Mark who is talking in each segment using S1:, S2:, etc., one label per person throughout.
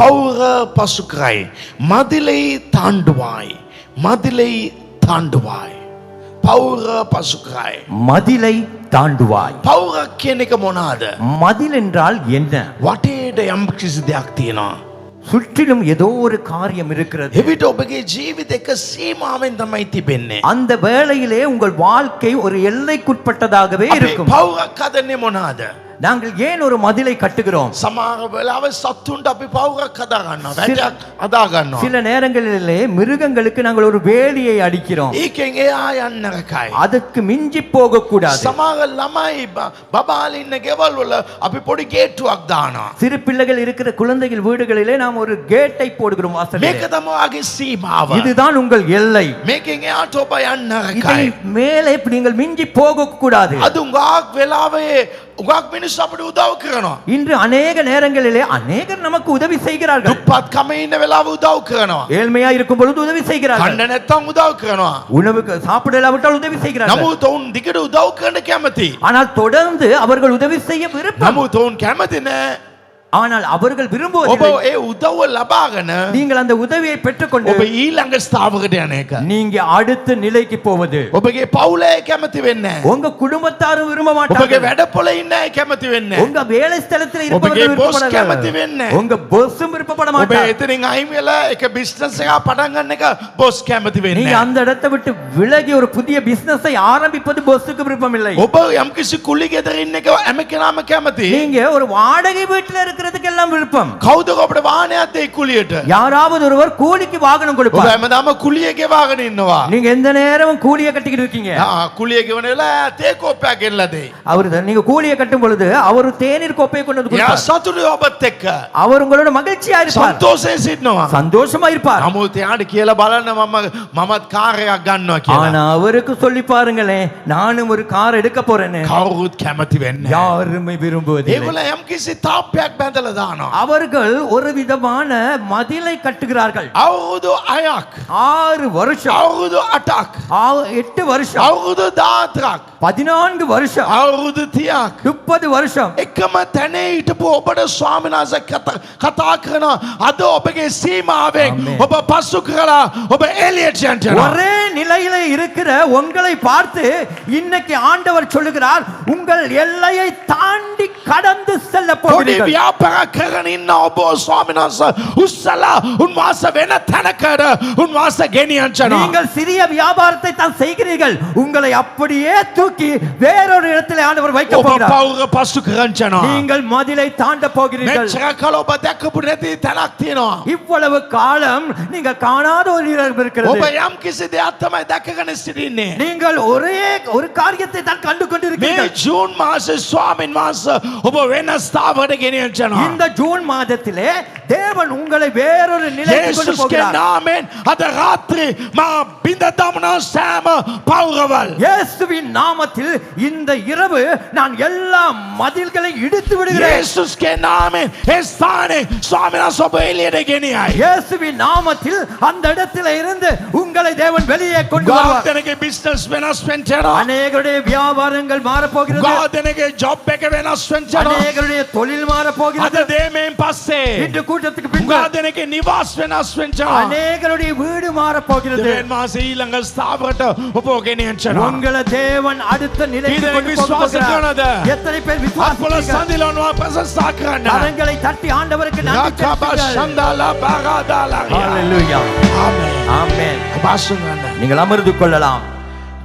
S1: பௌர பசுக்கிறாய், மதிலை தாண்டுவாய், மதிலை தாண்டுவாய். පෞර පසුකරයි.
S2: மதிலை தாண்டுவாய்.
S1: පෞර කියන එක මොනවාද?
S2: மதில் என்றால் என்ன?
S1: වටේට යම් කිසි දෙයක් තියෙනවා.
S2: சுற்றிலும் ஏதோ ஒரு காரியம் இருக்கிறது.
S1: එවිට ඔබගේ ජීවිතේ එක සීමාවෙන් තමයි තිබෙන්නේ.
S2: அந்த வேளையிலே உங்கள் வாழ்க்கை ஒரு எல்லைக்குட்பட்டதாகவே இருக்கும்.
S1: පෞරක් හදන්නේ මොනවාද?
S2: நாங்கள் ஏன் ஒரு மதிலை கட்டுகிறோம்?
S1: සමහර වෙලාවෙ සත්තුන්ට අපි පෞරක් හදා ගන්නවා. වැටයක් හදා ගන්නවා.
S2: சில நேரங்களிலே மிருகங்களுக்கு நாங்கள் ஒரு வேலியை அடிக்கிறோம்.
S1: ඒකෙන් එයා යන්න රකයි.
S2: அதுக்கு மிஞ்சி போக கூடாது.
S1: සමහර ළමයි බබාලා ඉන්න ගෙවල් වල අපි පොඩි ගේට්ටුවක් දානවා.
S2: சிறு பிள்ளைகள் இருக்கிற குழந்தைகள் வீடுகளிலே நாம் ஒரு கேட்டை போடுகிறோம் வாசலிலே.
S1: මේක තමයි ඔයාගේ සීමාව.
S2: இதுதான் உங்கள் எல்லை.
S1: මේකෙන් එයාට ඔබ යන්න
S2: இதை
S1: රකයි.
S2: மேலே நீங்கள் மிஞ்சி போக கூடாது.
S1: අද උගාක් වෙලාවේ උගාක් මිනිස්සු අපිට උදව් කරනවා.
S2: இன்று அநேக நேரங்களிலே அநேகர் நமக்கு உதவி செய்கிறார்கள்.
S1: දුප්පත් කමේ ඉන්න වෙලාව උදව් කරනවා.
S2: ஏழ்மையா இருக்கும் பொழுது உதவி செய்கிறார்கள்.
S1: කන්න නැත්තම් උදව් කරනවා.
S2: உணவுக்கு சாப்பிட இல்லாவிட்டால் உதவி செய்கிறார்கள்.
S1: නමුත් ඔවුන් දිගට උදව් කරන්න කැමති.
S2: ஆனால் தொடர்ந்து அவர்கள் உதவி செய்ய விருப்பம்.
S1: නමුත් ඔවුන් කැමති නෑ.
S2: ஆனால் அவர்கள்
S1: ඔබ
S2: விரும்புவதில்லை.
S1: ඒ උදව්ව ලබාගෙන
S2: நீங்கள் அந்த உதவியை பெற்றுக்கொண்டு
S1: ඔබ ඊළඟ ස්ථාවරකට යන එක.
S2: நீங்க அடுத்த நிலைக்கு போவது.
S1: ඔබගේ පවුලේ කැමති වෙන්නේ නෑ.
S2: உங்க குடும்பத்தாரும் விரும்ப
S1: ඔබගේ
S2: மாட்டார்கள்.
S1: වැඩපොලේ ඉන්න අය කැමති වෙන්නේ නෑ.
S2: உங்க வேலை ஸ்தலத்தில்
S1: ඔබගේ
S2: இருப்பவர்கள்
S1: boss
S2: விருப்பப்பட
S1: කැමති වෙන්නේ නෑ.
S2: உங்க bossம் விருப்பப்பட
S1: ඔබ
S2: மாட்டார்.
S1: එතනින් අයින් වෙලා එක බිස්නස් එකක් පටන් ගන්න එක බොස් කැමති වෙන්නේ
S2: நீங்க
S1: නෑ.
S2: அந்த இடத்தை விட்டு விலகி ஒரு புதிய பிசினஸை ஆரம்பிப்பது bossக்கு விருப்பம் இல்லை.
S1: ඔබ යම්කිසි කුලි ගෙදර ඉන්න එක හැම කෙනාම කැමති.
S2: நீங்க ஒரு வாடகை வீட்டுல இருக்கிறதுக்கு எல்லாம் விருப்பம்.
S1: කවුද ඔබට වාහනයක් දෙයි කුලියට?
S2: யாராவது ஒருவர் கூலிக்கு வாகனம்
S1: ඔබ
S2: கொடுப்பார்.
S1: හැමදාම කුලිය ගෙවාගෙන ඉන්නවා.
S2: நீங்க எந்த நேரமும் கூலியை கட்டிக்கிட்டு இருக்கீங்க.
S1: කුලිය ගෙවන වෙලාව තේ කෝප්පයක් ගෙනලා දෙයි.
S2: அவரு நீங்க கூலியை கட்டும் பொழுது அவர் தேநீர் கோப்பையை கொண்டு வந்து
S1: එයා
S2: கொடுப்பார்.
S1: සතුටුයි ඔබත් එක්ක.
S2: அவர் உங்களோட மகிழ்ச்சியா இருப்பார்.
S1: සන්තෝෂයෙන් සිටිනවා.
S2: சந்தோஷமா இருப்பார்.
S1: නමුත් එයාට කියලා බලන්න මමත් කාර් එකක් ගන්නවා කියලා.
S2: ஆனா அவருக்கு சொல்லி பாருங்களேன், நானும் ஒரு கார் எடுக்க போறேன்னு.
S1: කවුරුත් කැමති වෙන්නේ නැහැ.
S2: யாருமே விரும்புவதில்லை.
S1: ඒගොල්ලෝ යම්කිසි තාප්පයක් බැඳලා දානවා.
S2: அவர்கள் ஒரு விதமான மதிலை கட்டுகிறார்கள்.
S1: අවුරුදු 6ක්
S2: 6 வருஷம்,
S1: අවුරුදු 8ක්
S2: 8 வருஷம்,
S1: අවුරුදු 14ක්
S2: 14 வருஷம்,
S1: අවුරුදු 30ක්
S2: 30 வருஷம்.
S1: එකම තැනේ හිටපු ඔබට ස්වාමීන් වහන්සේ කතා කරන අද ඔබගේ සීමාවෙන් ඔබ පසු කරලා ඔබ එළියට යනවා.
S2: ஒரே நிலையில இருக்கிற உங்களை பார்த்து இன்னைக்கு ஆண்டவர் சொல்லுகிறார், உங்கள் எல்லையை தாண்டி கடந்து செல்ல
S1: පොඩි
S2: போகிறீர்கள்.
S1: ව්‍යාපාරයක් කරගෙන ඉන්න ඔබ ස්වාමීන් වහන්සේ උස්සලා උන්වහන්සේ වෙන තැනකට උන්වහන්සේ ගෙනියන්න.
S2: நீங்கள் சிறிய வியாபாரத்தை தான் செய்கிறீர்கள், உங்களை அப்படியே தூக்கி வேறொரு இடத்தில் ஆண்டவர் வைக்க
S1: ඔබ
S2: போகிறார்.
S1: පවුර පසු කරන්න.
S2: நீங்கள் மதிலை தாண்ட போகிறீர்கள்.
S1: මෙච්චර කල ඔබ දැකපු නැති තැනක් තියෙනවා.
S2: இவ்வளவு காலம் நீங்க காணாத ஒரு இடம் இருக்கிறது.
S1: ඔබ යම් කිසි දෙයක් තමයි දැකගෙන සිටින්නේ.
S2: நீங்கள் ஒரு காரியத்தை தான் கண்டு
S1: මේ
S2: கொண்டிருக்கிறீர்கள்.
S1: ජූන් මාසේ ස්වාමීන් වහන්සේ ඔබ වෙනස් ස්ථාවරකට ගෙනියන්න.
S2: இந்த ஜூன் மாதத்திலே தேவன் உங்களை வேறொரு நிலைக்கு கொண்டு
S1: යේසුස්ගේ
S2: போகிறார்.
S1: නාමයෙන් අද රාත්‍රී මා බිඳ දමන සෑම පවුරවල්
S2: இயேசுவின் நாமத்தில் இந்த இரவு நான் எல்லா மதில்களை இடித்து விடுகிறேன்.
S1: යේසුස්ගේ නාමයෙන් ඒ ස්ථානේ ස්වාමීන් වහන්සේ ඔබ එළියට ගෙනියයි.
S2: இயேசுவின் நாமத்தில் அந்த இடத்திலே இருந்து உங்களை தேவன் வெளியே கொண்டு வருவார்.
S1: ගාතනගේ බිස්නස් වෙනස් වෙනවා.
S2: அநேகருடைய வியாபாரங்கள் மாற போகிறது.
S1: ගාතනගේ ජොබ් එක වෙනස් වෙනවා.
S2: அநேகருடைய தொழில் மாற
S1: අද
S2: போகிறது.
S1: දේමෙන් පස්සේ
S2: இன்று கூட்டத்துக்கு பின்பு
S1: ගාතනගේ නිවාස් වෙනස් වෙනවා.
S2: அநேகருடைய வீடு மாற போகிறது.
S1: දෙවියන් මාසේ ඊළඟ ස්ථාවරට ඔබ ගෙනියන්න.
S2: உங்களை தேவன் அடுத்த நிலைக்கு
S1: இதனை
S2: கொண்டு
S1: விசுவாசம்
S2: போகிறார்.
S1: කරනද?
S2: எத்தனை பேர்
S1: අත්පොළ
S2: விசுவாசிக்கிறீர்கள்?
S1: සඳිලනවා ප්‍රශංසා කරන්න.
S2: கரங்களை தட்டி ஆண்டவருக்கு நன்றி
S1: යකබ
S2: செலுத்துங்கள்.
S1: ශන්දාලා බාගාදාලා.
S2: ஹalleluya.
S1: ආමේන්.
S2: ஆமென்.
S1: බාසුන් ගන්න.
S2: நீங்கள் அமர்ந்து கொள்ளலாம்.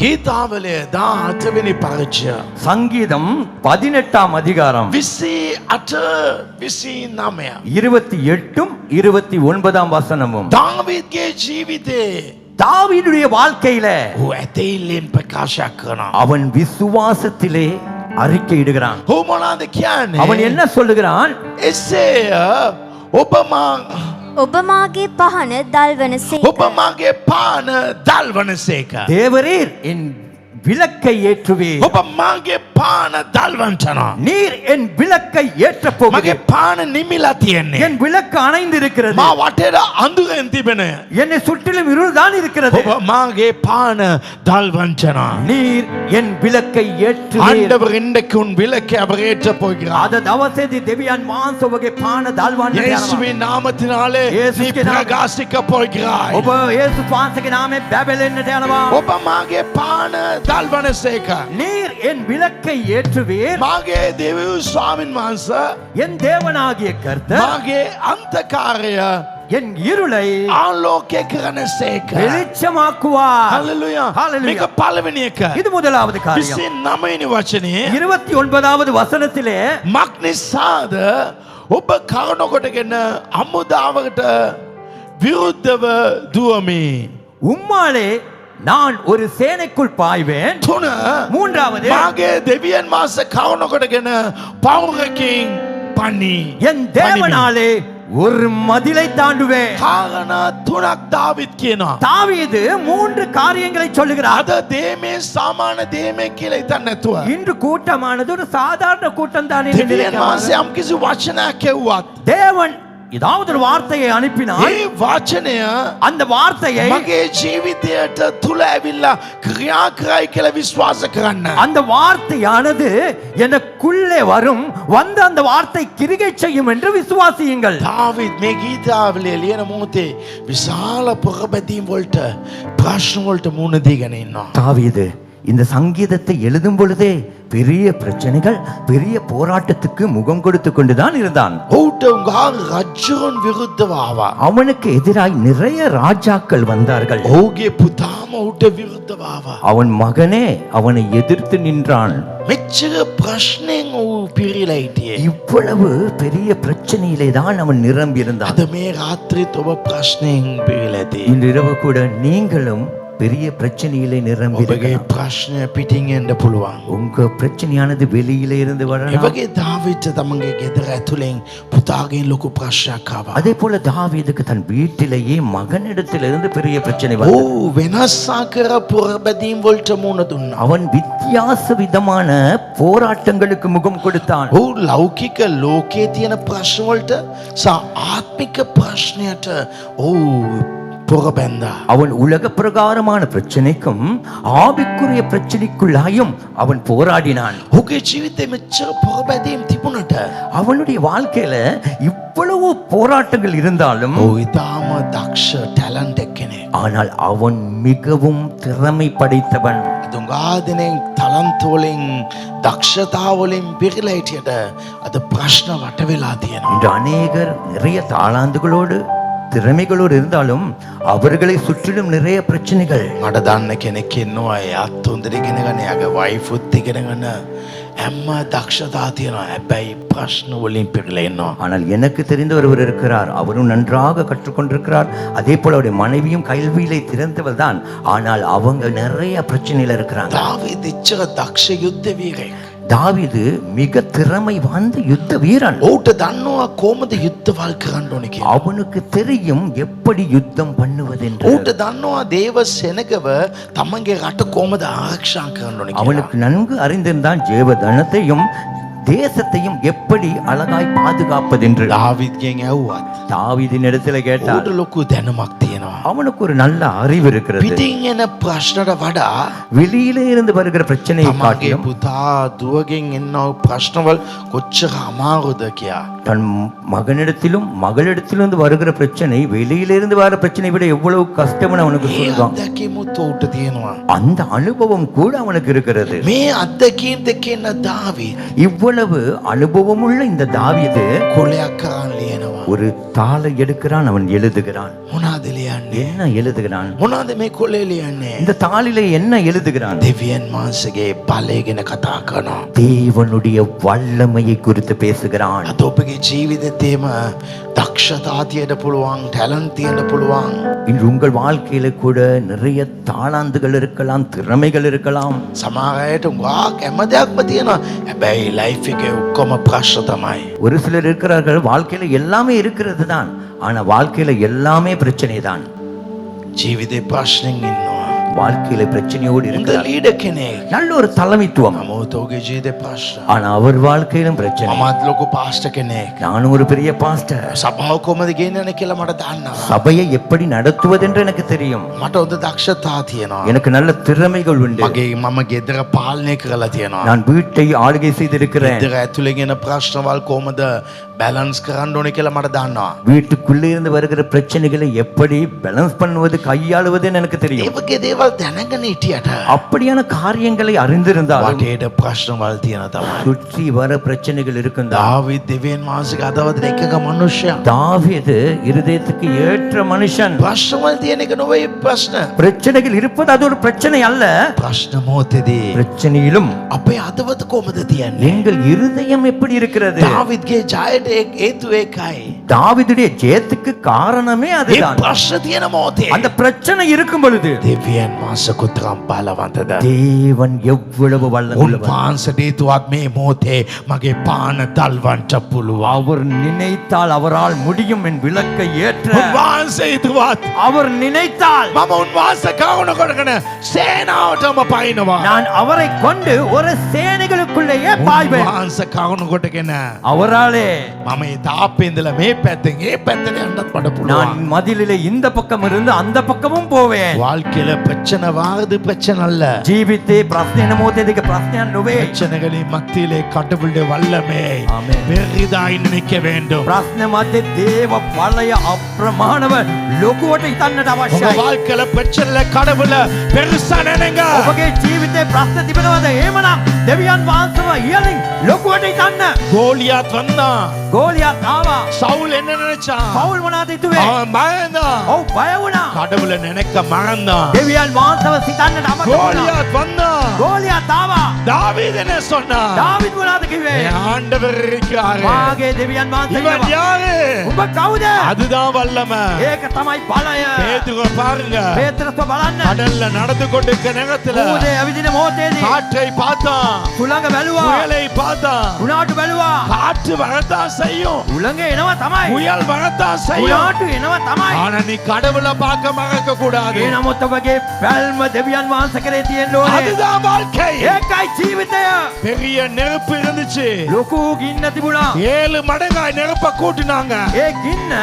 S1: ගීතාවලිය 18 වෙනි පරිච්ඡය.
S2: சங்கீதம் 18ஆம் அதிகாரம்
S1: 28 29.
S2: 28ம் 29ஆம் வசனமும்.
S1: දාවීද්ගේ ජීවිතේ
S2: தாவீதுடைய வாழ்க்கையில
S1: ඔහු ඇතෙල්ලෙන් ප්‍රකාශ කරනවා.
S2: அவன் விசுவாசத்திலே அறிக்கையிடுகிறான்.
S1: ඔහු මොනවද කියන්නේ?
S2: அவன் என்ன சொல்லுகிறான்?
S1: එසේය
S3: ඔබ මාගේ පහන දල්වනසේක.
S1: ඔබ මාගේ පාන දල්වනසේක.
S2: தேவரீர் என் விளக்கை ஏற்றுவீர்.
S1: ඔබ මාගේ පාන දල්වන්ටනවා.
S2: நீர் என் விளக்கை ஏற்றப்
S1: මගේ
S2: போகிறீர்.
S1: පාන නිමිලා තියෙන්නේ.
S2: என் விளக்கு அணைந்திருக்கிறது.
S1: මා වටේට අඳුරෙන් තිබෙන.
S2: என்னை சுற்றிலும் இருள் தான் இருக்கிறது.
S1: ඔබ මාගේ පාන දල්වන්ටනවා.
S2: நீர் என் விளக்கை ஏற்றுவீர்.
S1: ආණ්ඩවර ඉන්නක උන් විලක அவர் ஏற்ற போகிறார்.
S2: අද දවසේදී දෙවියන් වහන්සේ ඔබගේ පාන දල්වන්න යනවා.
S1: இயேசுவின் நாமத்தினாலே நீ
S2: இயேசுவின் நாம-
S1: பிரகாசிக்க போகிறாய்.
S2: ඔබ යේසුස් වහන්සේගේ නාමයෙන් බැබලෙන්නට යනවා.
S1: ඔබ මාගේ පාන දල්වනසේක.
S2: நீர் என் விளக்கை ஏற்றுவீர்.
S1: මාගේ දෙවියන් ස්වාමින් වහන්සේ
S2: என் தேவனாகிய கர்த்தர்
S1: මාගේ අන්තකාරය
S2: என் இருளை
S1: ආලෝකය කරනසේක.
S2: வெளிச்சமாக்குவார்.
S1: හalleluya.
S2: Hallelujah.
S1: මේක පළවෙනි එක.
S2: இது முதலாவது காரியம்.
S1: 29 වෙනි වචනේ
S2: 29வது வசனத்திலே
S1: මක්නිසාද ඔබ කරුණකොටගෙන අමුදාවකට විරුද්ධව දුවමි.
S2: உம்மாலே நான் ஒரு சேனைக்குள் பாய்வேன்.
S1: තුන
S2: மூன்றாவது
S1: මාගේ දෙවියන් මාස කරුණකොටගෙන පවුරකින් පනි.
S2: என் தேவனாலே ஒரு மதிலை தாண்டுவேன்.
S1: කාරණා තුනක් දාවිත් කියනවා.
S2: தாவீது மூன்று காரியங்களை சொல்லுகிறார்.
S1: අද දේමේ සාමාන්‍ය දේමේ කියලා හිතන්න නැතුව.
S2: இன்று கூட்டமானது ஒரு சாதாரண கூட்டம் தான் என்று
S1: දෙවියන්
S2: நினைக்காமல்,
S1: මාසේ යම් කිසි වචනයක් කෙව්වත්
S2: தேவன் ஏதாவது ஒரு வார்த்தையை அனுப்பினால்
S1: ඒ වචනය
S2: அந்த வார்த்தையை
S1: මගේ ජීවිතයට තුල ඇවිල්ලා ක්‍රියා කරයි කියලා විශ්වාස කරන්න.
S2: அந்த வார்த்தையானது எனக்குள்ளே வரும், வந்து அந்த வார்த்தை கிரிகை செய்யும் என்று விசுவாசியுங்கள்.
S1: දාවිත් මේ ගීතාවලිය ලියන මොහොතේ විශාල පුරබැදීම් වලට ප්‍රශ්න වලට මුහුණ දීගෙන ඉන්නවා.
S2: தாவீது இந்த சங்கீதத்தை எழுதும் பொழுதே பெரிய பிரச்சனைகள், பெரிய போராட்டத்துக்கு முகம் கொடுத்து கொண்டுதான் இருந்தான்.
S1: ඔහුට උගා රජුන් විරුද්ධව ආවා.
S2: அவனுக்கு எதிராய் நிறைய ராஜாக்கள் வந்தார்கள்.
S1: ඔහුගේ පුතාම ඔහුට විරුද්ධව ආවා.
S2: அவன் மகனே அவனை எதிர்த்து நின்றான்.
S1: මෙච්චර ප්‍රශ්නෙන් ඔහු පිරීලා හිටියේ.
S2: இவ்வளவு பெரிய பிரச்சனையிலே தான் அவன் நிரம்பி இருந்தான்.
S1: අද මේ රාත්‍රියේත් ඔබ ප්‍රශ්නෙන් පිරීලා ඇති.
S2: இன்று இரவு கூட நீங்களும் பெரிய பிரச்சனையிலே நிரம்பி
S1: ඔබගේ
S2: இருக்கலாம்.
S1: ප්‍රශ්නය පිටින් එන්න පුළුවන්.
S2: உங்க பிரச்சனையானது வெளியிலே இருந்து
S1: ඒ
S2: வரலாம்.
S1: වගේ දාවිත් තමන්ගේ ගෙදර ඇතුලෙන් පුතාගෙන් ලොකු ප්‍රශ්නයක් ආවා.
S2: அதே போல தாவீதுக்கு தன் வீட்டிலேயே மகனிடத்திலிருந்து பெரிய பிரச்சனை வந்தது.
S1: ඔහු වෙනස් ආකාර පුරබැදීම් වලට මුහුණ දුන්නා.
S2: அவன் வித்தியாச விதமான போராட்டங்களுக்கு முகம் கொடுத்தான்.
S1: ඔහු ලෞකික ලෝකයේ තියෙන ප්‍රශ්න වලට සහ ආත්මික ප්‍රශ්නයට ඔහු පුරබැන්දා.
S2: அவன் உலக பிரகாரமான பிரச்சனைக்கும் ஆவிக்குரிய பிரச்சனைக்குள்ளாயும் அவன் போராடினான்.
S1: ඔහුගේ ජීවිතේ මෙච්චර පුරබැදීම් තිබුණට
S2: அவனுடைய வாழ்க்கையில இவ்வளவு போராட்டங்கள் இருந்தாலும்
S1: ඔහු ඊටාම දක්ෂ ටැලන්ට් එක්කෙනෙක්.
S2: ஆனால் அவன் மிகவும் திறமை படைத்தவன்.
S1: දුඟාදෙනෙන් තලන්ත වලින් දක්ෂතා වලින් පිරීලා හිටියට අද ප්‍රශ්න වට වෙලා තියෙනවා.
S2: இன்று அநேகர் நிறைய தாளாந்துகளோடு திறமைகளோடு இருந்தாலும் அவர்களை சுற்றிலும் நிறைய பிரச்சனைகள்.
S1: මට දන්න කෙනෙක් ඉන්නවා. එයාත් හොඳට ඉගෙන ගන්න. එයාගේ වයිෆුත් ඉගෙන ගන්න. හැම දක්ෂතා තියෙනවා. හැබැයි ප්‍රශ්න වලින් පිරීලා ඉන්නවා.
S2: ஆனால் எனக்கு தெரிந்த ஒருவர் இருக்கிறார். அவரும் நன்றாக கற்றுக்கொண்டிருக்கிறார். அதே போல அவருடைய மனைவியும் கல்வியிலே திறந்தவள் தான். ஆனால் அவங்க நிறைய பிரச்சனையில இருக்கிறாங்க.
S1: දාවීද් ඉච්චර දක්ෂ යුද්ධ වීරයෙක්.
S2: தாவீது மிக திறமை வாய்ந்த யுத்த வீரன்.
S1: ඔහුට දන්නවා කොහොමද යුද්ධවල් කරන්න ඕනේ කියලා.
S2: அவனுக்கு தெரியும் எப்படி யுத்தம் பண்ணுவதென்று.
S1: ඔහුට දන්නවා දේව සෙනගව තමන්ගේ රට කොහොමද ආරක්ෂා කරන්න ඕනේ කියලා.
S2: அவனுக்கு நன்கு அறிந்திருந்தான் ஜீவதனத்தையும் தேசத்தையும் எப்படி அழகாய் பாதுகாப்பதென்று.
S1: දාවීද්ගෙන් ඇහුවත්
S2: தாவீதின் இடத்துல கேட்டார்.
S1: ඔහුට ලොකු දැනුමක් තියෙනවා.
S2: அவனுக்கு ஒரு நல்ல அறிவு இருக்கிறது.
S1: පිටින් එන ප්‍රශ්නට වඩා
S2: வெளியிலே இருந்து வருகிற பிரச்சனையை
S1: තමන්ගේ
S2: காட்டிலும்
S1: පුතා දුවගෙන් එන ප්‍රශ්නවල කොච්චර අමාරුද කියලා.
S2: தன் மகனிடத்திலும் மகளிடத்திலிருந்து வருகிற பிரச்சனை வெளியிலிருந்து வர பிரச்சனை விட எவ்வளவு கஷ்டம்னு அவனுக்கு
S1: මේ
S2: சொல்லுவான்.
S1: අත්දැකීමුත් ඔහුට තියෙනවා.
S2: அந்த அனுபவம் கூட அவனுக்கு இருக்கிறது.
S1: මේ අත්දැකීම් දෙකේ ඉන්න දාවීද්
S2: இவ்வளவு அனுபவமுள்ள இந்த தாவீது
S1: කොලයක් කරන් ලියනවා.
S2: ஒரு தாளை எடுக்கிறான், அவன் எழுதுகிறான்.
S1: මොනවද ලියන්නේ?
S2: என்ன எழுதுகிறான்?
S1: මොනවද මේ කොලේ ලියන්නේ?
S2: இந்த தாளிலே என்ன எழுதுகிறான்?
S1: දෙවියන් වහන්සේගේ බලය ගැන කතා කරනවා.
S2: தேவனுடைய வல்லமையை குறித்து பேசுகிறான்.
S1: අද ඔබගේ ජීවිතේම දක්ෂතා තියෙන්න පුළුවන්, ටැලන්ට් තියෙන්න පුළුවන්.
S2: இன்று உங்கள் வாழ்க்கையில கூட நிறைய தாளாந்துகள் இருக்கலாம், திறமைகள் இருக்கலாம்.
S1: සමහර අයට ගාක් හැම දෙයක්ම තියෙනවා. හැබැයි ලයිෆ් එකේ ඔක්කොම ප්‍රශ්න තමයි.
S2: ஒரு சிலர் இருக்கிறார்கள், வாழ்க்கையில எல்லாமே இருக்கிறது தான், ஆனா வாழ்க்கையில எல்லாமே பிரச்சனை தான்.
S1: ජීවිතේ ප්‍රශ්නෙන් ඉන්නවා.
S2: வாழ்க்கையில பிரச்சனையோடு
S1: හොඳ
S2: இருக்கிறார்.
S1: ලීඩර් කෙනෙක්.
S2: நல்ல ஒரு தலைமைத்துவம்,
S1: නමුත් ඔහුගේ ජීවිතේ ප්‍රශ්න.
S2: ஆனா அவர் வாழ்க்கையிலும் பிரச்சனை.
S1: මමත් ලොකු පාස්ටර් කෙනෙක්.
S2: நானும் ஒரு பெரிய பாஸ்டர்.
S1: සභාව කොහමද ගෙන්නන්නේ කියලා මට දන්නවා.
S2: சபையை எப்படி நடத்துவதென்று எனக்கு தெரியும்.
S1: මට හොඳ දක්ෂතා තියෙනවා.
S2: எனக்கு நல்ல திறமைகள் உண்டு.
S1: මම ගෙදර පාලනය කරලා තියෙනවා.
S2: நான் வீட்டை ஆளுகை செய்திருக்கிறேன்.
S1: ගෙදර ඇතුලෙන් එන ප්‍රශ්නවල් කොහමද බැලන්ස් කරන්න ඕනේ කියලා මට දන්නවා.
S2: வீட்டுக்குள்ளே இருந்து வருகிற பிரச்சனைகளை எப்படி பேலன்ஸ் பண்ணுவது, கையாளுவதுன்னு எனக்கு
S1: ඒ
S2: தெரியும்.
S1: වගේ දේවල් දැනගෙන හිටියට
S2: அப்படியான காரியங்களை அறிந்திருந்தாலும்
S1: වටේට ප්‍රශ්නවල් තියෙන තමයි.
S2: சுற்றி வர பிரச்சனைகள் இருக்குந்தா.
S1: දාවිද් දෙවියන් වහන්සේගේ අදවද එකක මනුෂ්‍යයා.
S2: தாவீது இருதயத்துக்கு ஏற்ற மனுஷன்.
S1: ප්‍රශ්නවල් තියෙන එක නෙවෙයි ප්‍රශ්න.
S2: பிரச்சனைகள் இருப்பது அது ஒரு பிரச்சனை அல்ல.
S1: ප්‍රශ්න මොහොතේදී
S2: பிரச்சனையிலும்
S1: අපේ අදවද කොහමද තියන්නේ?
S2: எங்கள் இருதயம் எப்படி இருக்கிறது?
S1: දාවිද්ගේ ජයයට හේතුව ඒකයි.
S2: தாவீதுடைய ஜெயத்துக்கு காரணமே
S1: ඒ
S2: அதுதான்.
S1: ප්‍රශ්න තියෙන මොහොතේ
S2: அந்த பிரச்சனை இருக்கும் பொழுது
S1: දෙවියන් වහන්සේ කුතරම් බලවන්තද?
S2: தேவன் எவ்வளவு வல்லமை உள்ளவர்.
S1: උන්වහන්සේට හේතුවක් මේ මොහොතේ මගේ පාන දල්වන්ට පුළුවන්.
S2: அவர் நினைத்தால் அவரால் முடியும் என் விளக்கை ஏற்ற.
S1: උන්වහන්සේ හේතුවත්
S2: அவர் நினைத்தால்
S1: මම උන්වහන්සේ කවුන කොටගෙන සේනාවටම පයින්නවා.
S2: நான் அவரை கொண்டு ஒரு சேனைகளுக்குள்ளேயே பாய்வேன்.
S1: උන්වහන්සේ කවුන කොටගෙන
S2: அவராலே
S1: මම ඒ තාප්පේ ඉඳලා මේ පැත්තෙන් ඒ පැත්තට යන්නත් මට
S2: நான்
S1: පුළුවන්.
S2: மதிலிலே இந்த பக்கம் இருந்து அந்த பக்கமும் போவேன்.
S1: வாழ்க்கையில பிரச்சனை வாரது பிரச்சனை அல்ல.
S2: ජීවිතේ ප්‍රශ්න මොහොතේදී ප්‍රශ්නයක් නොවේ.
S1: பிரச்சனைகளின் மத்தியிலே கடவுளுடைய வல்லமை
S2: ஆமென்.
S1: பெரிதாய் நினைக்க வேண்டும்.
S2: ප්‍රශ්න මැදේ දේව බලය අප්‍රමාණව ලොකුවට හිතන්නට
S1: உங்க
S2: අවශ්‍යයි.
S1: வாழ்க்கையில பிரச்சனைல கடவுள பெருசா நினைங்க.
S2: ඔබගේ ජීවිතේ ප්‍රශ්න තිබෙනවද? එහෙමනම් දෙවියන් වහන්සේව ඉහළින් ලොකුවට හිතන්න.
S1: கோலியாத் வந்தான்.
S2: ගෝලියත් ආවා.
S1: சவுல் என்ன நினைச்சான்?
S2: පවුල් මොනවද හිතුවේ?
S1: அவன் பயந்தான்.
S2: ඔව් බය වුණා.
S1: கடவுளை நினைக்க மறந்தான்.
S2: දෙවියන් වහන්සේව සිතන්නට අමතක වුණා.
S1: கோலியாத் வந்தான்.
S2: ගෝලියත් ආවා.
S1: தாவீது என்ன சொன்னான்?
S2: දාවිද් මොනවද කිව්වේ?
S1: என் ஆண்டவர் இருக்கிறாரு.
S2: මාගේ දෙවියන් වහන්සේ
S1: இவன்
S2: ඉන්නවා.
S1: யாரு?
S2: උඹ කවුද?
S1: அதுதான் வல்லமை.
S2: ඒක තමයි බලය.
S1: பேதுருவை பாருங்க.
S2: පේත්‍රස්ව බලන්න.
S1: கடல்ல நடந்து கொண்டிருக்க நேரத்துல
S2: ඌදේ ඇවිදින මොහොතේදී
S1: காற்றை பார்த்தான்.
S2: උලඟ බැලුවා.
S1: புயலை பார்த்தான்.
S2: උනාටු බැලුවා.
S1: காற்று வரத்தான் செய்யும்.
S2: උලඟ එනවා තමයි.
S1: புயல் வரத்தான் செய்யும்.
S2: උනාටු එනවා තමයි.
S1: ஆனா நீ கடவுளை பார்க்க மறக்க கூடாது.
S2: ඒ නමුත් ඔබගේ බැල්ම දෙවියන් වහන්සේ කරේ තියෙන්න ඕනේ.
S1: அதுதான் வாழ்க்கை.
S2: ඒකයි ජීවිතය.
S1: பெரிய நெருப்பு இருந்துச்சு.
S2: ලොකු ගින්න තිබුණා.
S1: 7 மடங்காய் நெருப்ப கூட்டினாங்க.
S2: ඒ ගින්න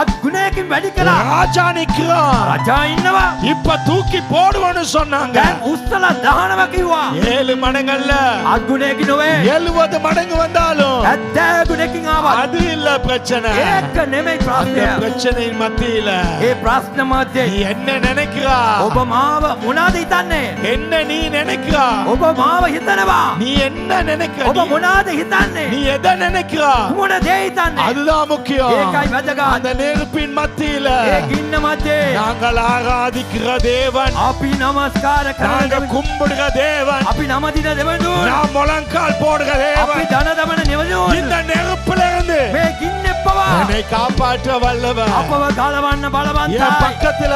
S2: අත් ගුණයකින් වැඩි කළා.
S1: ராஜா நிக்கிறான்.
S2: රජා ඉන්නවා.
S1: இப்ப தூக்கி போடுவோன்னு சொன்னாங்க.
S2: දැන් උස්සලා දහනවා කිව්වා.
S1: 7 மடங்கல்ல,
S2: අත් ගුණයකින් නොවේ.
S1: 70 மடங்கு வந்தாலும்
S2: 70 ගුණයකින් ආවා.
S1: அது இல்ல பிரச்சனை.
S2: ඒක නෙමෙයි
S1: அந்த
S2: ප්‍රශ්නය.
S1: பிரச்சனையின் மத்தியில
S2: ඒ ප්‍රශ්න මැද්දේ
S1: நீ என்ன நினைக்கிறா?
S2: ඔබ මාව මොනවද හිතන්නේ?
S1: என்ன நீ நினைக்கிறா?
S2: ඔබ මාව හිතනවා.
S1: நீ என்ன நினைக்கிற?
S2: ඔබ මොනවද හිතන්නේ?
S1: நீ எதை நினைக்கிறா?
S2: මොන දේ හිතන්නේ?
S1: அதுதான் முக்கியம்.
S2: ඒකයි වැදගත්.
S1: அந்த நெருப்பின் மத்தியில
S2: ඒ ගින්න මැද්දේ
S1: நாங்கள் ஆராதிக்கிற தேவன்,
S2: අපි නමස්කාර
S1: நாங்க
S2: කරන
S1: கும்பிடுகிற தேவன்,
S2: අපි නම දින දෙවනුන්
S1: நாம் முழங்கால் போடுகிற
S2: අපි
S1: தேவன்,
S2: දන දමන නෙවනුන්
S1: இந்த நெருப்புல இருந்து
S2: මේ ගින්න එපවා
S1: என்னை காப்பாற்ற வல்லவன்.
S2: අපව ගලවන්න
S1: என்
S2: බලවන්තයි.
S1: பக்கத்துல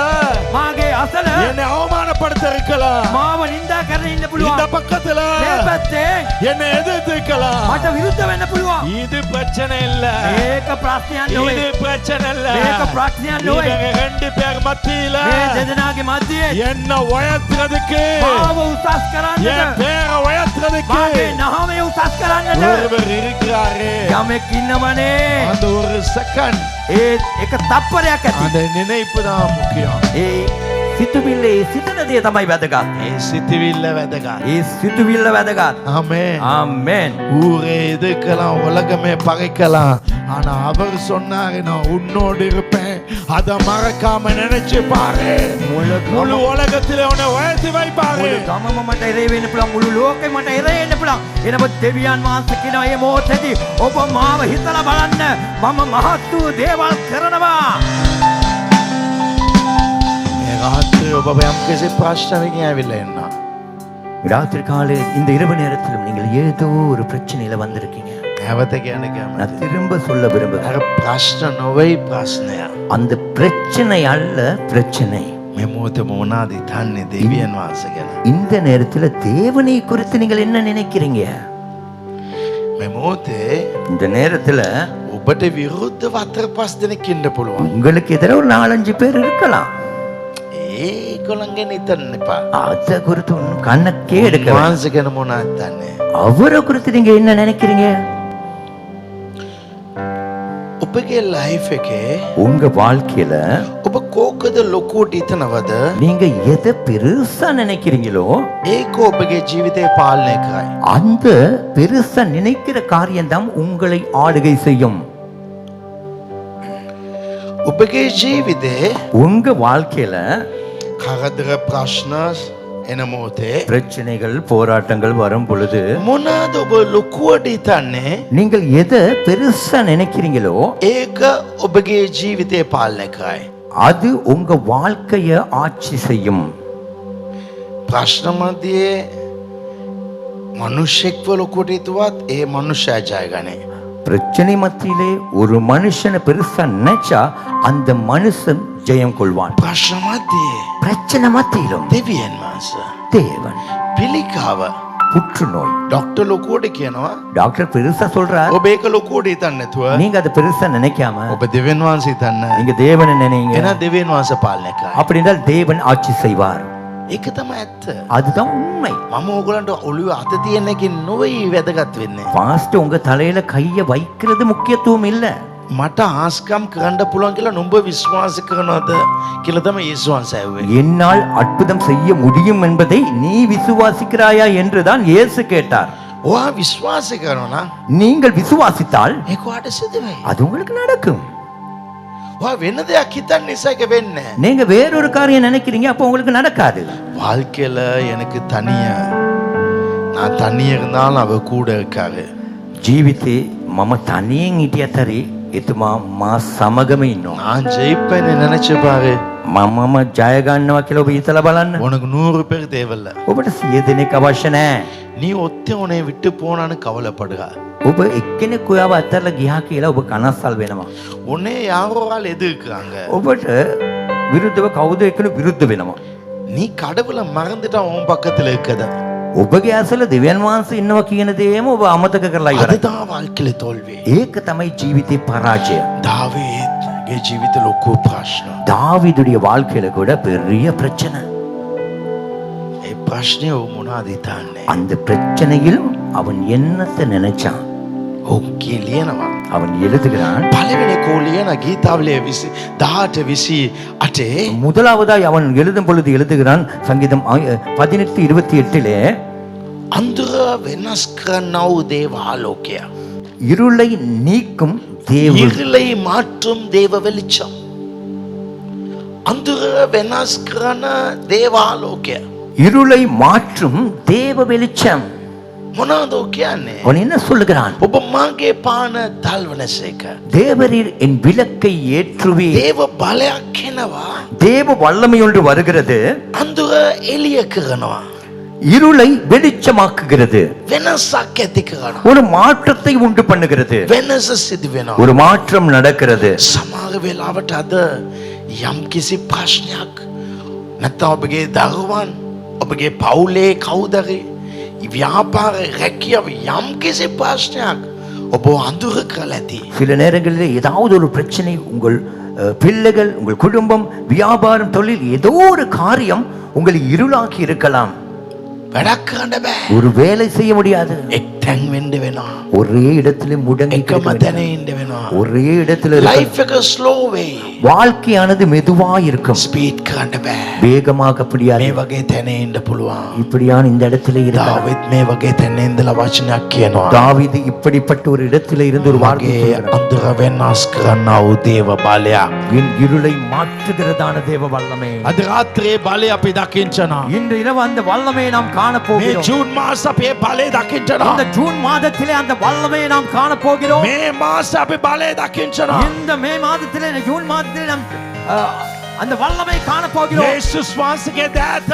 S2: මාගේ අසල
S1: என்னை அவமானப்படுத்த இருக்கலாம்.
S2: මාව නින්දා කරගෙන ඉන්න
S1: இந்த
S2: පුළුවන්.
S1: பக்கத்துல
S2: මේ පැත්තේ
S1: என்னை எதிர்த்து இருக்கலாம்.
S2: මට විරුද්ධ වෙන්න පුළුවන්.
S1: இது பிரச்சனை இல்ல.
S2: මේක ප්‍රශ්නයක්
S1: இது
S2: නොවේ.
S1: பிரச்சனை இல்ல.
S2: මේක ප්‍රශ්නයක් නොවේ.
S1: இவங்க 2 பேர் மத்தியில
S2: මේ දෙදෙනාගේ මැදේ
S1: என்ன உயர்த்துறதுக்கு,
S2: මාව උසස්
S1: என்
S2: කරන්නට
S1: பேரை உயர்த்துறதுக்கு
S2: මාගේ නහමේ උසස් කරන්නට
S1: ஒருவர் இருக்கிறாரு.
S2: යමෙක් ඉන්නවනේ.
S1: அந்த ஒரு செகண்ட்,
S2: ඒ එක තප්පරයක් ඇති.
S1: அந்த நினைப்பு தான் முக்கியம்.
S2: ඒ සිතුවිල්ලේ සිතන දේ තමයි වැදගත්.
S1: ඒ සිතවිල්ල වැදගත්.
S2: ඒ සිතුවිල්ල වැදගත්.
S1: ஆமென்.
S2: ආමෙන්.
S1: ஊரே எதுக்கலாம், உலகமே பகைக்கலாம், ஆனா அவர் சொன்னாரு நான் உன்னோடு இருப்பேன். அத மறக்காம நினைச்சு பாரு. முழு உலகத்திலே உன்னை உயர்த்தி வைப்பாரு.
S2: මුළු ගමම මට එරේ වෙන්න පුළුවන්. මුළු ලෝකෙම මට එරේ වෙන්න පුළුවන්. එනමුත් දෙවියන් වහන්සේ කියනවා මේ මොහොතේදී ඔබ මාව හිතලා බලන්න. මම මහත් වූ දේවල් කරනවා.
S1: මේ රාත්‍රියේ ඔබ යම්කිසි ප්‍රශ්නයකින් ඇවිල්ලා ඉන්නවා.
S2: ராத்திரி காலை இந்த இரவு நேரத்திலும் நீங்கள் ஏதோ ஒரு பிரச்சனையில வந்திருக்கீங்க.
S1: නැවත කියන
S2: நான் திரும்ப சொல்ல விரும்புகிறேன்.
S1: අර ප්‍රශ්න නොවේ ප්‍රශ්නය.
S2: அந்த பிரச்சனை அல்ல பிரச்சனை.
S1: මේ මොහොතේ මොනවාද හිතන්නේ දෙවියන් වහන්සේ ගැන?
S2: இந்த நேரத்துல தேவனை குறித்து நீங்கள் என்ன நினைக்கிறீங்க?
S1: මේ මොහොතේ
S2: இந்த நேரத்துல
S1: ඔබට විරුද්ධව 4-5 දෙනෙක් ඉන්න පුළුවන්.
S2: உங்களுக்கு எதிராக ஒரு 4-5 பேர் இருக்கலாம்.
S1: ඒ ඒගොල්ලන්ගෙන් හිතන්න එපා.
S2: அத குறித்து ஒண்ணும் கணக்கே எடுக்க வேண்டாம்.
S1: මානසික ගැන මොනවද දන්නේ?
S2: அவரை குறித்து நீங்க என்ன நினைக்கிறீங்க?
S1: ඔබගේ ලයිෆ් එකේ
S2: உங்க வாழ்க்கையில
S1: ඔබ කෝකද ලොකුවට හිතනවද?
S2: நீங்க எதை பெருசா நினைக்கிறீங்களோ
S1: ඒක ඔබගේ ජීවිතේ පාලනය කරයි.
S2: அந்த பெருசா நினைக்கிற காரியம்தான் உங்களை ஆளுகை செய்யும்.
S1: ඔබගේ ජීවිතේ
S2: உங்க வாழ்க்கையில
S1: කරදර ප්‍රශ්න එන මොහොතේ
S2: பிரச்சனைகள் போராட்டங்கள் வரும் பொழுது
S1: මොනවාද ඔබ ලොකුවට හිතන්නේ?
S2: நீங்கள் எதை பெருசா நினைக்கிறீங்களோ
S1: ඒක ඔබගේ ජීවිතේ පාලනය කරයි.
S2: அது உங்க வாழ்க்கைய ஆட்சி செய்யும்.
S1: ප්‍රශ්න මැදේ මිනිස්සෙක්ව ලොකුවට හිතුවත් ඒ මිනිස්සයා ජය ගන්නේ.
S2: பிரச்சனை மத்தியிலே ஒரு மனுஷனை பெருசா நினைச்சா அந்த மனுஷன் ஜெயம் கொள்வான்.
S1: ප්‍රශ්න මැදේ
S2: பிரச்சனை மத்தியிலும்
S1: දෙවියන් වහන්සේ
S2: தேவன்
S1: පිළිකාව
S2: புற்றுநோய்
S1: ඩොක්ටර් ලොකුවට කියනවා
S2: டாக்டர் பெருசா சொல்றார்,
S1: ඔබ ඒක ලොකුවට හිතන්නේ නැතුව
S2: நீங்க அதை பெருசா நினைக்காம
S1: ඔබ දෙවියන් වහන්සේ හිතන්න.
S2: நீங்க தேவனை நினைங்க.
S1: එහෙනම් දෙවියන් වහන්සේ පාලනය කරයි.
S2: அப்படி என்றால் தேவன் ஆட்சி செய்வார்.
S1: ඒක තමයි ඇත්ත.
S2: அதுதான் உண்மை.
S1: මම ඕගලන්ට ඔළුවේ අත තියෙන එකකින් නොවේ වැදගත් වෙන්නේ.
S2: பாஸ்ட் உங்க தலையில கைய வைக்கிறது முக்கியத்துவம் இல்ல.
S1: මට ආස්කම් කරන්න පුළුවන් කියලා නුඹ විශ්වාස කරනවද කියලා තමයි යේසුස් වහන්සේ ඇහුවේ.
S2: என்னால் அற்புதம் செய்ய முடியும் என்பதை நீ விசுவாசிக்கிறாயா என்றுதான் இயேசு கேட்டார்.
S1: ඔයා විශ්වාස කරනවා නම්
S2: நீங்கள் விசுவாசித்தால்
S1: ඒක ඔයාට සිදු වෙයි.
S2: அது உங்களுக்கு நடக்கும்.
S1: ඔයා වෙන දෙයක් හිතන්න නිසා ඒක වෙන්නේ නැහැ.
S2: நீங்க வேறொரு காரியம் நினைக்கிறீங்க, அப்போ உங்களுக்கு நடக்காது.
S1: வாழ்க்கையில எனக்கு தனியா நான் தனியா இருந்தாலும் அவ கூட இருக்காரு.
S2: ජීවිතේ මම තනියෙන් හිටියත් හරි එතුමා මා සමගම ඉන්නවා.
S1: நான் ஜெயிப்பேன்னு நினைச்சு பாரு.
S2: මමම ජය ගන්නවා කියලා ඔබ හිතලා බලන්න.
S1: உனக்கு 100 பேர் தேவையில்ல.
S2: ඔබට 100 දෙනෙක් අවශ්‍ය නැහැ.
S1: நீ ஒத்தே உன்னை விட்டு போனான்னு கவலைப்படுகா.
S2: ඔබ එක්කෙනෙක් ඔයාව අත්හැරලා ගියා කියලා ඔබ කනස්සල් වෙනවා.
S1: உன்னை யாரோ ஆள் எதிர்க்கிறாங்க.
S2: ඔබට විරුද්ධව කවුද එක්කෙනෙක් විරුද්ධ වෙනවා.
S1: நீ கடவுளை மறந்துட்டா உன் பக்கத்துல இருக்கத.
S2: ඔබගේ ඇසල දෙවියන් වහන්සේ ඉන්නවා කියන දේම ඔබ අමතක කරලා ඉවරයි.
S1: அதுதான் வாழ்க்கையில தோல்வி.
S2: ඒක තමයි ජීවිතේ පරාජය.
S1: தாவீதுගේ ජීවිත ලොකු ප්‍රශ්න.
S2: தாவீதுடைய வாழ்க்கையில கூட பெரிய பிரச்சனை.
S1: ඒ ප්‍රශ්නේ මොනවද හිතන්නේ?
S2: அந்த பிரச்சனையிலும் அவன் என்னத்தை நினைச்சான்?
S1: ඔක්කේ ලියනවා.
S2: அவன் எழுதுகிறான்.
S1: පළවෙනි කෝලියන ගීතාවලිය 18:28
S2: முதலாவதாய் அவன் எழுதும் பொழுது எழுதுகிறான், சங்கீதம் 18:28
S1: අන්දුර වෙනස් කරනව දේව ආලෝකය.
S2: இருளை நீக்கும் தேவ
S1: இருளை மாற்றும் தேவ வெளிச்சம். අන්දුර වෙනස් කරන දේව ආලෝකය.
S2: இருளை மாற்றும் தேவ வெளிச்சம்.
S1: මොනවද කියන්නේ?
S2: அவன் என்ன சொல்லுகிறான்?
S1: ඔබ මාගේ පාන දල්වනසේක.
S2: தேவரீர் என் விளக்கை ஏற்றுவே.
S1: දේව බලයක් එනවා.
S2: தேவ வல்லமை ஒன்று வருகிறது,
S1: අන්දුර එළිය කරනවා.
S2: இருளை வெளிச்சமாக்குகிறது,
S1: වෙනසක් ඇති කරනවා.
S2: ஒரு மாற்றத்தை உண்டு பண்ணுகிறது,
S1: වෙනස සිදු වෙනවා.
S2: ஒரு மாற்றம் நடக்கிறது.
S1: සමහර වෙලාවට අද යම් කිසි ප්‍රශ්නයක් නැත්නම් ඔබගේ දරුවන්, ඔබගේ පවුලේ කවුදරි, ව්‍යාපාර රැකියාව යම් කිසි ප්‍රශ්නයක් ඔබ අඳුර කරලා ඇති.
S2: சில நேரங்களில் ஏதாவது ஒரு பிரச்சனை, உங்கள் பிள்ளைகள், உங்கள் குடும்பம், வியாபாரம், தொழில், ஏதோ ஒரு காரியம் உங்களை இருளாக்கி இருக்கலாம்.
S1: වැඩක් කරන්න බෑ.
S2: ஒரு வேலை செய்ய முடியாது.
S1: එක්තැන් වෙන්න වෙනවා.
S2: ஒரே இடத்துல முடங்கி
S1: එකම
S2: கிடக்க
S1: තැන
S2: வேண்டும்.
S1: ඉන්න වෙනවා.
S2: ஒரே இடத்துல இருக்க-
S1: ලයිෆ් එක ස්ලෝ වෙයි.
S2: வாழ்க்கையானது மெதுவா இருக்கும்,
S1: ස්පීඩ් කරන්න බෑ.
S2: வேகமாக முடியாது.
S1: මේ වගේ තැන ඉන්න පුළුවන්.
S2: இப்படியான இந்த இடத்துல இருந்தார்
S1: දාවිත් මේ වගේ තැන ඉඳලා වචනයක් කියනවා.
S2: தாவீது இப்படிப்பட்ட ஒரு இடத்துல இருந்து ஒரு வார்த்தை
S1: මගේ
S2: சொல்கிறார்.
S1: අඳුර වෙනස් කරන්නව දේව බලයක්.
S2: என் இருளை மாற்றுகிறதான தேவ வல்லமை.
S1: අද රාත්‍රියේ බලය අපි දකින්නවා.
S2: இன்று இரவு அந்த வல்லமையை நாம் காண
S1: මේ
S2: போகிறோம்.
S1: ජූන් මාස අපේ බලය දකින්නවා.
S2: இந்த ஜூன் மாதத்திலே அந்த வல்லமையை நாம் காண போகிறோம்.
S1: මේ මාස අපි බලය දකින්නවා.
S2: இந்த மே மாதத்திலே, இந்த ஜூன் மாதத்திலே நாம் அந்த வல்லமை காண போகிறோம்.
S1: යේසුස් වහන්සේගේ දෑත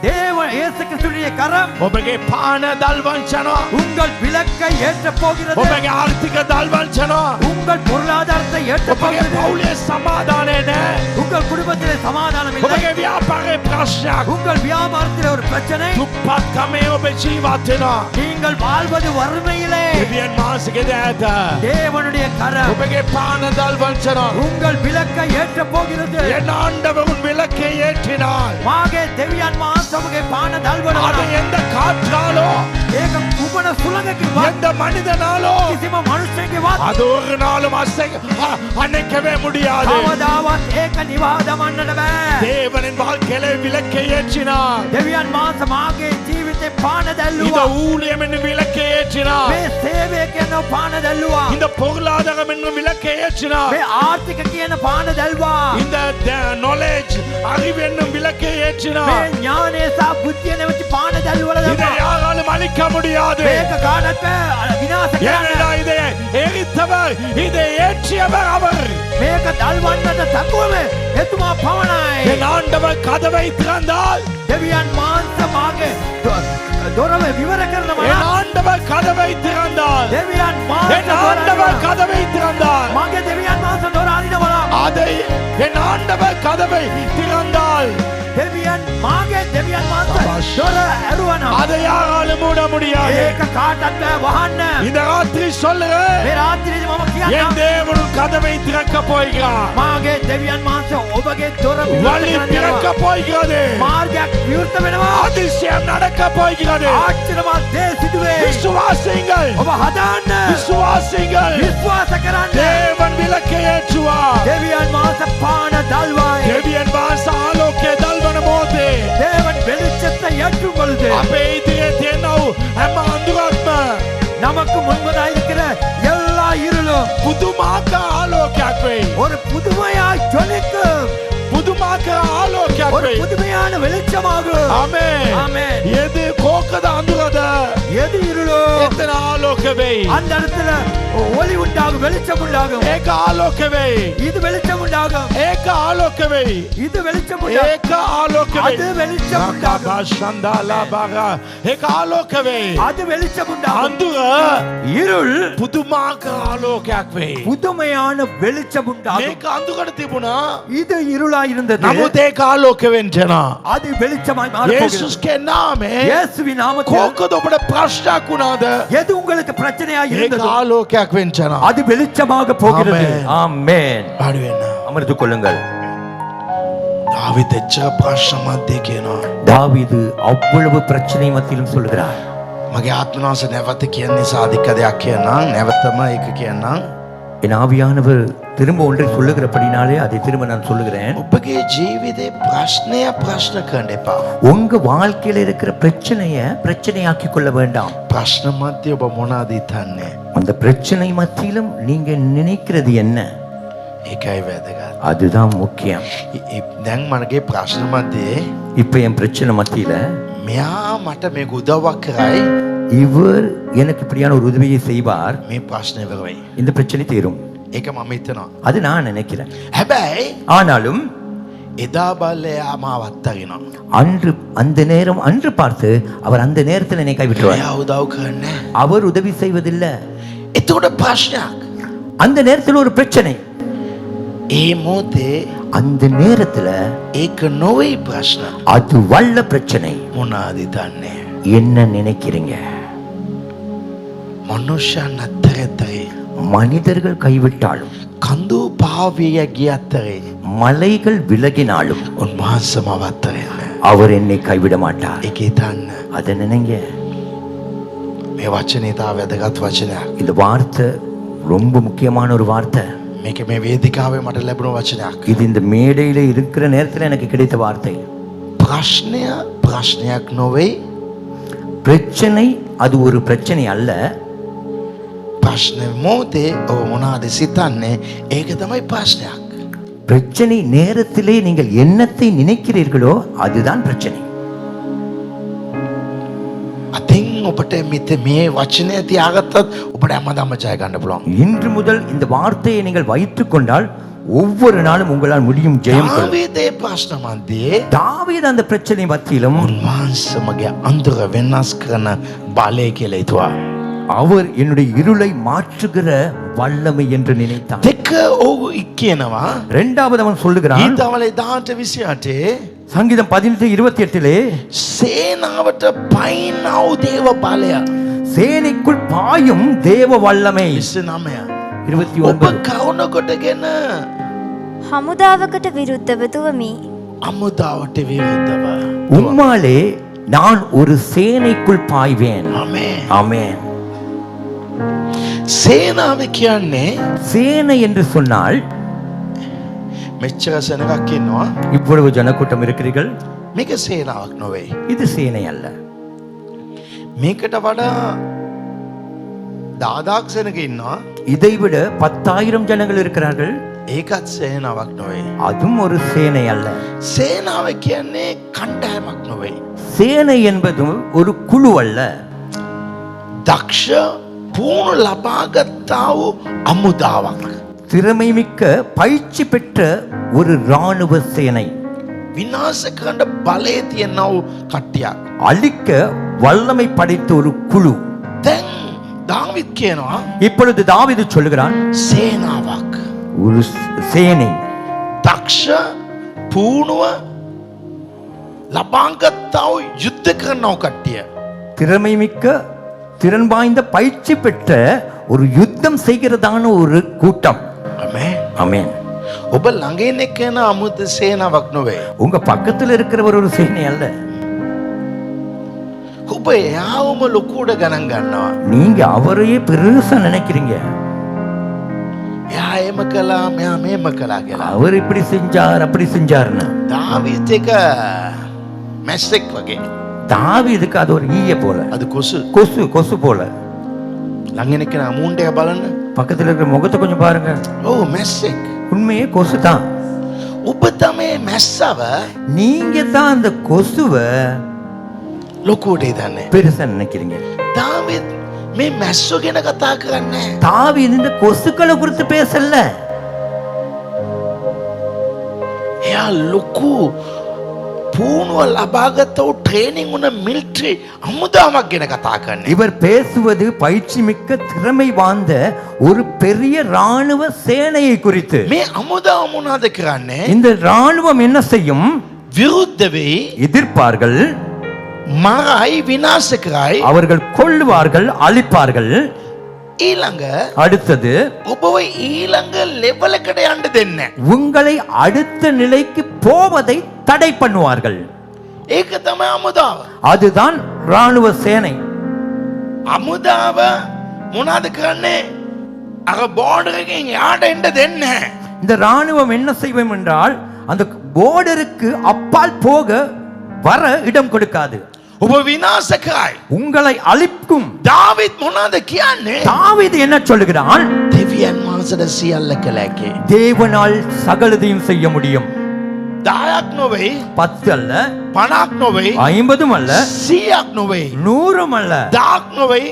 S2: தேவ இயேசு கிறிஸ்துவின் கரம்
S1: ඔබගේ පාන දල්වංචනවා.
S2: உங்கள் விளக்கை ஏற்ற போகிறது.
S1: ඔබගේ ආර්ථික දල්වංචනවා.
S2: உங்கள் பொருளாதாரத்தை ஏற்ற
S1: ඔබගේ
S2: போகிறது.
S1: පවුලේ සමාදානය නැහැ.
S2: உங்கள் குடும்பத்திலே சமாதானம் இல்லை.
S1: ඔබගේ ව්‍යාපාරේ ප්‍රශ්නයක්.
S2: உங்கள் வியாபாரத்திலே ஒரு பிரச்சனை.
S1: දුප්පත් කමේ ඔබ ජීවත් වෙනවා.
S2: நீங்கள் வாழ்வது வறுமையிலே.
S1: දෙවියන් වහන්සේගේ දෑත
S2: தேவனுடைய கரம்
S1: ඔබගේ පාන දල්වංචනවා.
S2: உங்கள் விளக்கை ஏற்ற போகிறது.
S1: என் ஆண்டவர் உன் விளக்கை ஏற்றினார்.
S2: පාන දල්වන
S1: அது எந்த காற்றாலோ
S2: ඒක කුමන සුළඟකින්වත්
S1: எந்த மனிதனாலோ
S2: කිසිම මනුෂ්‍යයෙකුවත්
S1: அது ஒரு நாளும் அணைக்கவே முடியாது.
S2: කවදාවත් ඒක නිවා දමන්නට බෑ.
S1: தேவனின் வாழ்க்கையில விளக்கை ஏற்றினார்.
S2: දෙවියන් වහන්සේ මාගේ ජීවිතේ පාන
S1: இந்த
S2: දැල්ලුවා.
S1: ஊழியம் என்னும் விளக்கை ஏற்றினார்.
S2: මේ සේවය කියන පාන දැල්ලුවා.
S1: இந்த பொருளாதாரம் என்னும் விளக்கை ஏற்றினார்.
S2: මේ ආර්ථික කියන පාන දැල්වා.
S1: இந்த knowledge அறிவு என்னும் விளக்கை ஏற்றினார்.
S2: මේ ඥානය සහ බුද්ධිය නැමැති පාන දැල්වල
S1: இதை
S2: දැම්මා.
S1: யாராலும் அழிக்க முடியாது.
S2: මේක කාටවත් විනාශ
S1: ஏனென்றா
S2: කරන්න.
S1: இதை எரித்தவர் இதை ஏற்றியவர் அவர்.
S2: මේක දල්වන්නට තකුවම එතුමා පමණයි.
S1: என் ஆண்டவர் கதவை திறந்தால்
S2: දෙවියන් වහන්සේ මාගේ දොරව විවර කරනවා.
S1: என் ஆண்டவர் கதவை திறந்தால்
S2: දෙවියன்
S1: என் ஆண்டவர்
S2: වහන්සේ
S1: கதவை திறந்தால்
S2: මාගේ දෙවියන් වහන්සේ දොර අරිනවා.
S1: அதை என் ஆண்டவர் கதவை திறந்தால்
S2: දෙවියන් මාගේ දෙවියන් වහන්සේ දොර ඇරුවනවා.
S1: அதை யாராலும் மூட முடியாது.
S2: ඒක කාටවත් වහන්න.
S1: இந்த ராத்திரி சொல்லுறேன்,
S2: මේ රාත්‍රියේදී මම
S1: என்
S2: කියන්නම්
S1: தேவன் கதவை திறக்க போகிறார்.
S2: මාගේ දෙවියන් වහන්සේ ඔබගේ දොර
S1: வழி திறக்க போகிறது.
S2: මාර්ගයක් විවෘත වෙනවා.
S1: அதிசயம் நடக்க போகிறது.
S2: ආශ්චර්යමත් දේ සිදු වේ.
S1: விசுவாசிங்கள்,
S2: ඔබ හදාන්න.
S1: விசுவாசிங்கள்.
S2: විශ්වාස කරන්න.
S1: தேவன் விளக்கை ஏற்றுவார்.
S2: දෙවියන් වහන්සේ පාන දල්වායි.
S1: தேவியன் வாச ஆலோකේ දල්වන මොහොතේ
S2: දේවන් වෙලිච්චත යටු වලද
S1: අපේ ඉදිරියේ තියෙනව හැම අඳුරක්ම
S2: நமக்கு முன்பதாக இருக்கிற எல்லா இருளும்
S1: පුදුමාකාර ආලෝකයක් වෙයි.
S2: ஒரு புதுமையாய் ஜொலிக்கும்.
S1: පුදුමාකාර ආලෝකයක්
S2: ஒரு
S1: වෙයි.
S2: புதுமையான வெளிச்சமாகும்.
S1: ආමේන්.
S2: ஆமென்.
S1: எது கோக்கத අඳුරද
S2: எது இருளோ
S1: එතන ආලෝක වෙයි.
S2: அந்த இடத்துல ஒளி உண்டாகும், வெளிச்சம் உண்டாகும்.
S1: ඒක ආලෝක වෙයි.
S2: இது வெளிச்சம் உண்டாகும்.
S1: ඒක ආලෝක වෙයි.
S2: இது வெளிச்சம் உண்டாகும்.
S1: ඒක ආලෝක
S2: அது
S1: වෙයි.
S2: வெளிச்சம் உண்டாகும்.
S1: ශන්දාලා බාගා ඒක ආලෝක වෙයි.
S2: அது வெளிச்சம் உண்டாகும்.
S1: අඳුර
S2: இருள்
S1: පුදුමාකාර ආලෝකයක් වෙයි.
S2: புதுமையான வெளிச்சம் உண்டாகும்.
S1: මේක අඳුරට තිබුණා.
S2: இது இருளாய் இருந்தது.
S1: නමුත් ඒක ආලෝක වෙන්නවා.
S2: அது வெளிச்சமாய் மாறப் போகிறது.
S1: යේසුස්ගේ නාමේ
S2: இயேசுவின் நாமத்தில்
S1: කොහොමද ඔබට ප්‍රශ්නයක් වුණාද?
S2: எது உங்களுக்கு பிரச்சனையாய்
S1: ඒක
S2: இருந்ததோ
S1: ආලෝකයක් වෙන්නවා.
S2: அது வெளிச்சமாக போகிறது.
S1: ஆமென்.
S2: ஆமென்.
S1: පාඩු වෙන්න.
S2: அமர்ந்து கொள்ளுங்கள்.
S1: දාවිද එච්චර ප්‍රශ්න මැද්දේ කියනවා.
S2: தாவீது அவ்வளவு பிரச்சனை மத்தியிலும் சொல்கிறார்.
S1: මගේ ආත්මනාස නැවත කියන්නේ සාධික දෙයක් කියනවා. නැවතම ඒක කියනවා.
S2: என் ஆவியானவர் திரும்ப ஒன்றை சொல்லுகிறபடினாலே அதை திரும்ப நான் சொல்லுகிறேன்.
S1: ඔබගේ ජීවිතේ ප්‍රශ්නය ප්‍රශ්න කරන්න එපා.
S2: உங்க வாழ்க்கையில இருக்கிற பிரச்சனைய பிரச்சனையாக்கி கொள்ள வேண்டாம்.
S1: ප්‍රශ්න මැද්දේ ඔබ මොනවද හිතන්නේ?
S2: அந்த பிரச்சனை மத்தியிலும் நீங்க நினைக்கிறது என்ன?
S1: ඒකයි වැදගත්.
S2: அதுதான் முக்கியம்.
S1: දැන් මගේ ප්‍රශ්න මැද්දේ
S2: இப்ப என் பிரச்சனை மத்தியில
S1: මෙයා මට මේක උදව්වක් කරයි.
S2: இவர் எனக்கு இப்படியான ஒரு உதவியை செய்வார்.
S1: මේ ප්‍රශ්න ඉවර වෙයි.
S2: இந்த பிரச்சனை தீரும்.
S1: ඒක මම හිතනවා.
S2: அது நான் நினைக்கிறேன்.
S1: හැබැයි
S2: ஆனாலும்
S1: එදා බලයා මාව අත්තරිනවා.
S2: அன்று அந்த நேரம் அன்று பார்த்து அவர் அந்த நேரத்தில் என்னை கைவிட்டுவார்.
S1: එයා උදව් කරන්නේ.
S2: அவர் உதவி செய்வதில்லை.
S1: එතකොට ප්‍රශ්නයක්.
S2: அந்த நேரத்தில் ஒரு பிரச்சனை.
S1: ඒ මොහොතේ
S2: அந்த நேரத்துல
S1: ඒක නොවේ ප්‍රශ්න.
S2: அது வல்ல பிரச்சனை.
S1: මොනවද හිතන්නේ?
S2: என்ன நினைக்கிறீங்க?
S1: මනුෂ්‍යයන් අතරේ
S2: மனிதர்கள் கைவிட்டாலும்
S1: කඳු පාවිය ගියතරේ
S2: மலைகள் விலகினாலும்
S1: උන්වහන්සේ මාව අත්තරෙන්නේ.
S2: அவர் என்னை கைவிட மாட்டார்.
S1: ඒක හිතන්න.
S2: அதை நினைங்க.
S1: මේ වචනේ තා වැදගත් වචනයක්.
S2: இந்த வார்த்தை ரொம்ப முக்கியமான ஒரு வார்த்தை.
S1: මේක මේ වේදිකාවේ මට ලැබුණ වචනයක්.
S2: இது இந்த மேடையில இருக்கிற நேரத்தில் எனக்கு கிடைத்த வார்த்தை.
S1: ප්‍රශ්නය ප්‍රශ්නයක් නොවේ.
S2: பிரச்சனை அது ஒரு பிரச்சனை அல்ல.
S1: ප්‍රශ්න මොහොතේ ඔබ මොනවද සිතන්නේ? ඒක තමයි ප්‍රශ්නයක්.
S2: பிரச்சனை நேரத்திலே நீங்கள் என்னத்தை நினைக்கிறீர்களோ அதுதான் பிரச்சனை.
S1: අතින් ඔබට මේ වචනය තියාගත්තත් ඔබට හැමදාම ජය ගන්න පුළුවන්.
S2: இன்று முதல் இந்த வார்த்தையை நீங்கள் வைத்துக் கொண்டால் ஒவ்வொரு நாளும் உங்களால் முடியும் ஜெயம் கொள்ள.
S1: දාවීදේ ප්‍රශ්න මැද්දේ
S2: தாவீது அந்த பிரச்சனை மத்தியிலும்
S1: උන්වහන්සේ මගේ අඳුර වෙනස් කරන බලය කියලා හිතුවා.
S2: அவர் என்னுடைய இருளை மாற்றுகிற வல்லமை என்று நினைத்தார்.
S1: දෙක ඔහු කියනවා.
S2: இரண்டாவது அவன் சொல்லுகிறான்,
S1: ඊතවලේ 18:28
S2: சங்கீதம் 18:28
S1: සේනාවට පයින්නව දේව බලය.
S2: சேனைக்குள் பாயும் தேவ வல்லமை.
S1: 29 ඔබ
S2: 29
S1: කවුන කොටගෙන
S3: හමුදාවකට විරුද්ධව තුවමි.
S1: අමුදාවට විරුද්ධව
S2: உம்மாலே நான் ஒரு சேனைக்குள் பாய்வேன்.
S1: ආමේන්.
S2: ஆமென்.
S1: සේනාව කියන්නේ
S2: சேனை என்று சொன்னால்
S1: මෙච්චර සෙනගක් ඉන්නවා.
S2: இவ்வளவு ஜனக்கூட்டம் இருக்கிறீர்கள்.
S1: මේක සේනාවක් නොවේ.
S2: இது சேனை அல்ல.
S1: මේකට වඩා 10,000 සෙනග ඉන්නවා.
S2: இதைவிட 10,000 ஜனங்கள் இருக்கிறார்கள்.
S1: ඒකත් සේනාවක් නොවේ.
S2: அதுவும் ஒரு சேனை அல்ல.
S1: සේනාව කියන්නේ කණ්ඩායමක් නොවේ.
S2: சேனை என்பதும் ஒரு குழு அல்ல.
S1: දක්ෂ පුහුණු ලබාගත්තා වූ අමුදාවක්.
S2: திறமை மிக்க பயிற்சி பெற்ற ஒரு இராணுவ சேனை.
S1: විනාශ කරන්න බලය තියෙනා වූ කට්ටියක්.
S2: அழிக்க வல்லமை படைத்த ஒரு குழு.
S1: දැන් දාවිද් කියනවා
S2: இப்பொழுது தாவீது சொல்லுகிறான்,
S1: සේනාවක්.
S2: ஒரு சேனை,
S1: දක්ෂ පුහුණුව ලබාගත්තා වූ යුද්ධ කරනව කට්ටිය.
S2: திறமை மிக்க திறன் வாய்ந்த பயிற்சி பெற்ற ஒரு யுத்தம் செய்கிறதான ஒரு கூட்டம்.
S1: ආමේන්.
S2: ஆமென்.
S1: ඔබ ළඟ ඉන්න කෙනා අමුතු සේනාවක් නොවේ.
S2: உங்க பக்கத்துல இருக்கிறவர் ஒரு சேனை அல்ல.
S1: ඔබ එයාවම ලොකුවට ගණන් ගන්නවා.
S2: நீங்க அவரையே பெருசா நினைக்கிறீங்க.
S1: එයා එහෙම කළා මෙයා මෙහෙම කළා කියලා.
S2: அவர் இப்படி செஞ்சார் அப்படி செஞ்சார்னு.
S1: දාවිත් එක මැස්සෙක් වගේ.
S2: தாவீதுக்கு அது ஒரு ஈய போல,
S1: අද කොසු
S2: கொசு கொசு போல.
S1: ළඟ ඉන්න කෙනා මූණට එක බලන්න.
S2: பக்கத்துல இருக்கிற முகத்தை கொஞ்சம் பாருங்க.
S1: ඔව් මැස්සෙක්.
S2: உண்மையே கொசு தான்.
S1: ඔබ තමයි මැස්සව
S2: நீங்க தான் அந்த கொசுவை
S1: ලොකුවට ඉදන්නේ.
S2: பெருசா நினைக்கிறீங்க.
S1: දාවිත් මේ මැස්සෝ ගැන කතා කරන්නේ.
S2: தாவீது இந்த கொசுக்களை குறித்து பேசல.
S1: එයා ලොකු පුහුණුව ලබාගත්ත වූ ට්‍රේනින් වුණ මිලිටරි අමුදාවක් ගැන කතා කරන්නේ.
S2: இவர் பேசுவது பயிற்சி மிக்க திறமை வாய்ந்த ஒரு பெரிய ராணுவ சேனையை குறித்து.
S1: මේ අමුදාව මොනවද කරන්නේ?
S2: இந்த ராணுவம் என்ன செய்யும்?
S1: විරුද්ධ වෙයි,
S2: எதிர்ப்பார்கள்,
S1: මරයි, විනාශ කරයි.
S2: அவர்கள் கொல்லுவார்கள், அழிப்பார்கள்.
S1: ඊළඟ
S2: அடுத்தது
S1: ඔබව ඊළඟ ලෙවල් එකට යන්න දෙන්නේ නැහැ.
S2: உங்களை அடுத்த நிலைக்கு போவதை தடை பண்ணுவார்கள்.
S1: ඒක තමයි අමුදාව.
S2: அதுதான் ராணுவ சேனை.
S1: අමුදාව මොනවද කරන්නේ? අර බෝඩර් එකෙන් යාට එන්න දෙන්නේ නැහැ.
S2: இந்த ராணுவம் என்ன செய்வோம் என்றால் அந்த போர்டருக்கு அப்பால் போக வர இடம் கொடுக்காது.
S1: ඔබ විනාශ කරයි.
S2: உங்களை அழிக்கும்.
S1: දාවිත් මොනවද කියන්නේ?
S2: தாவீது என்ன சொல்லுகிறான்?
S1: දෙවියන් වහන්සේට සියල්ල කළ හැකි.
S2: தேவனால் சகலதையும் செய்ய முடியும்.
S1: 10ක් නොවේ,
S2: 10 அல்ல,
S1: 50ක් නොවේ,
S2: 50 அல்ல,
S1: 100ක් නොවේ,
S2: 100 அல்ல,
S1: 1000ක් නොවේ,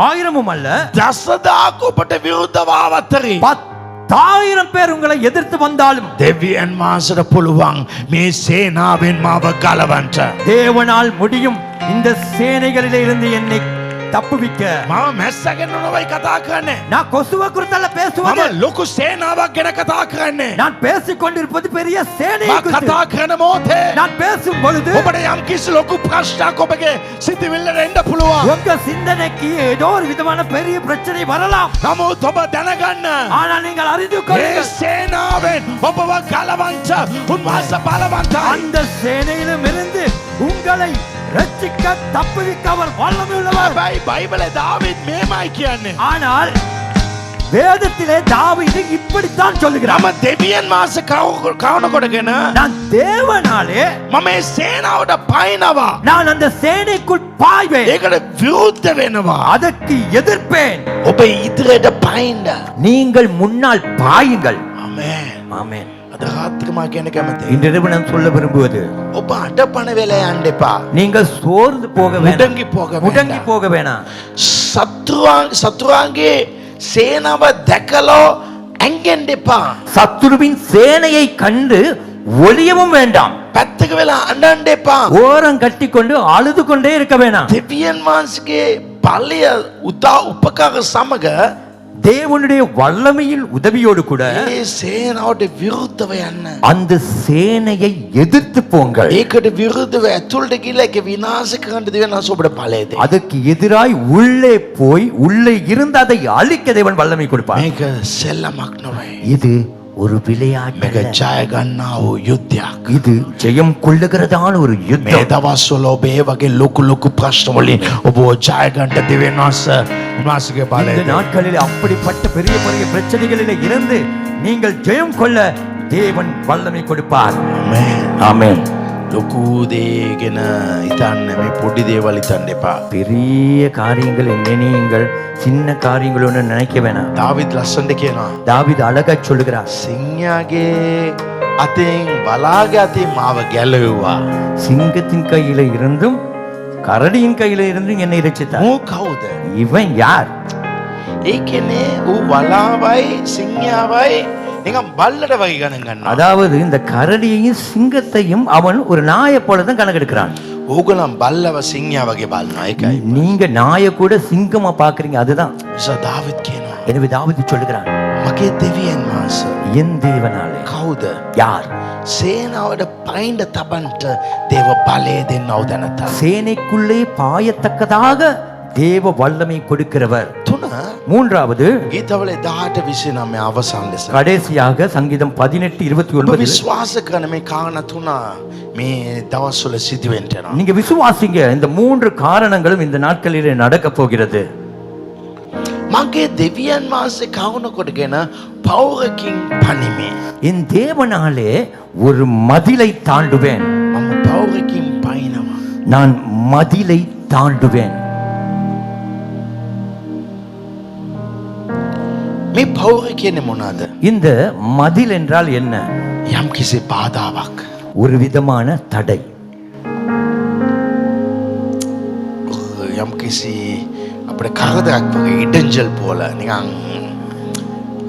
S2: 1000 அல்ல,
S1: දසදහක් ඔබට විරුද්ධව ආවතරේ
S2: 10,000 பேர் உங்களை எதிர்த்து வந்தாலும்
S1: දෙවියන් වහන්සේට පුළුවන් මේ සේනාවෙන් මාව ගලවන්න.
S2: தேவனால் முடியும் இந்த சேனைகளிலே இருந்து என்னை தப்புவிக்க.
S1: මම මැස්සගෙන නොවයි කතා කරන්නේ.
S2: நான் கொசுவை குறித்தல்ல
S1: මම
S2: பேசுவது.
S1: ලොකු සේනාවක් ගැන කතා කරන්නේ.
S2: நான் பேசிக் கொண்டிருப்பது பெரிய சேனை
S1: මම කතා කරන මොහොතේ
S2: நான் பேசும் பொழுது
S1: ඔබට යම් කිසි ලොකු ප්‍රශ්නයක් ඔබගේ සිතවිල්ලට එන්න පුළුවන්.
S2: உங்க சிந்தனைக்கு ஏதோ ஒரு விதமான பெரிய பிரச்சனை வரலாம்.
S1: නමුත් ඔබ දැනගන්න
S2: ஆனால் நீங்கள் அறிந்து
S1: මේ
S2: கொள்ளுங்கள்,
S1: සේනාවෙන් ඔබව ගලවන්න උන්වහන්සේ බලවන්තයි.
S2: அந்த சேனையிலும் இருந்து உங்களை ரட்சிக்க தப்புவிக்க அவர் வல்லமை உள்ளவர்.
S1: හැබැයි බයිබලේ දාවිත් මේමයි කියන්නේ.
S2: ஆனால் வேதத்திலே தாவீது இப்படித்தான் சொல்லுகிறார்,
S1: මම දෙවියන් වහන්සේ කවුන කොටගෙන
S2: நான் தேவனாலே
S1: මම මේ සේනාවට පයින්නවා.
S2: நான் அந்த சேனைக்குள் பாய்வேன்,
S1: ඒකට විරුද්ධ වෙනවා.
S2: அதற்கு எதிர்ப்பேன்.
S1: ඔබ ඉදිරියට පයින්න.
S2: நீங்கள் முன்னால் பாயுங்கள்.
S1: ආමේන්.
S2: ஆமென்.
S1: අද රාත්‍රියේ මා කියන කැමතියි.
S2: இன்றிரவு நான் சொல்ல விரும்புவது,
S1: ඔබ අඩපණ වෙලා යන්න එපා.
S2: நீங்கள் சோர்ந்து போக வேண்டாம்,
S1: මුඩංගි போக
S2: முடங்கி
S1: வேண்டாம்.
S2: போக வேணாம்.
S1: සතුරුන්ගේ සේනාව දැකලා ඇඟෙන්න එපා.
S2: சத்துருவின் சேனையை கண்டு ஒளியவும் வேண்டாம்,
S1: පැත්තක වෙලා අඬන්න එපා.
S2: ஓரம் கட்டி கொண்டு அழுது கொண்டே இருக்க வேணாம்.
S1: දෙවියන් වහන්සේගේ බලය උපකාර සමග
S2: தேவனுடைய வல்லமையில் உதவியோடு கூட
S1: ඒ සේනාවට විරුද්ධව යන්න.
S2: அந்த சேனையை எதிர்த்து போங்கள்.
S1: ඒකට විරුද්ධව ඇතුළට ගිහලා ඒක විනාශ කරන්න දෙවියන් වහන්සේ ඔබට බලය දෙයි.
S2: அதுக்கு எதிராய் உள்ளே போய் உள்ளே இருந்து அதை அழிக்க தேவன் வல்லமை கொடுப்பார்.
S1: මේක සෙල්ලමක් නොවේ.
S2: இது ஒரு விளையாட்டு
S1: මේක ජය ගන්නා වූ යුද්ධයක්.
S2: இது ஜெயம் கொள்ளுகிறதான ஒரு
S1: මේ
S2: யுத்தம்.
S1: දවස්වල ඔබ ඒ වගේ ලොකු ප්‍රශ්න වලින් ඔබ ජය ගන්න දෙවියන් වහන්සේ උන්වහන්සේගේ බලය
S2: இந்த நாட்களில் அப்படிப்பட்ட பெரிய பெரிய பிரச்சனைகளில் இருந்து நீங்கள் ஜெயம் கொள்ள தேவன் வல்லமை கொடுப்பார். ஆமென்.
S1: ලොකු දේ ගැන හිතන්න මේ පොඩි දේවල් හිතන්න එපා.
S2: பெரிய காரியங்கள் நினையுங்கள், சின்ன காரியங்கள் ஒன்று நினைக்க வேணாம்.
S1: දාවිද් ලස්සනට කියනවා
S2: தாவீது அழகா சொல்லுகிறார்,
S1: සිංහයාගේ අතින් බලාගේ අතින් මාව ගැලවුවා.
S2: சிங்கத்தின் கையில இருந்தும் கரடியின் கையில இருந்தும் என்னை ரட்சித்தார்.
S1: මෝ කවුද?
S2: இவன் யார்?
S1: ඒ කියන්නේ ඌ වලාවයි සිංහයාවයි නිකන් බල්ලට වගේ ගණන් ගන්නවා.
S2: அதாவது இந்த கரடியையும் சிங்கத்தையும் அவன் ஒரு நாயை போலதான் கணக்கெடுக்கிறான்.
S1: ඕගොල්ලන් බල්ලව සිංහයා වගේ බලනවා. ඒකයි.
S2: நீங்க நாயை கூட சிங்கமா பாக்குறீங்க, அதுதான்.
S1: දාවිද් කියනවා
S2: எனவே தாவீது சொல்லுகிறான்,
S1: මගේ දෙවියන් වහන්සේ
S2: என் தேவனாலே.
S1: කවුද?
S2: யார்?
S1: සේනාවට පයින්ඩ තබන්ට දේව බලය දෙන්නව දැනතා.
S2: சேனைக்குள்ளே பாயத்தக்கதாக தேவ வல்லமை கொடுக்கிறவர்.
S1: තුන
S2: மூன்றாவது
S1: ගීතවල 18:29 අවසන් ලෙස
S2: கடைசியாக சங்கீதம் 18:29
S1: විශ්වාස කරන මේ කාරණා තුන මේ දවස්වල සිදුවෙන්න යනවා.
S2: நீங்க விசுவாசிங்க, இந்த மூன்று காரணங்களும் இந்த நாட்களிலே நடக்க போகிறது.
S1: මගේ දෙවියන් වහන්සේ කවුන කොටගෙන පවුරකින් පනිමේ.
S2: என் தேவனாலே ஒரு மதிலை தாண்டுவேன்.
S1: මම පවුරකින් පයින්නවා.
S2: நான் மதிலை தாண்டுவேன்.
S1: මේ පවුර කියන්නේ මොනවාද?
S2: இந்த மதில் என்றால் என்ன?
S1: යම් කිසි බාධාවක්.
S2: ஒரு விதமான தடை.
S1: යම් කිසි අපිට කරදරයක් වගේ ඉඩන්ජල් පොල නිකන්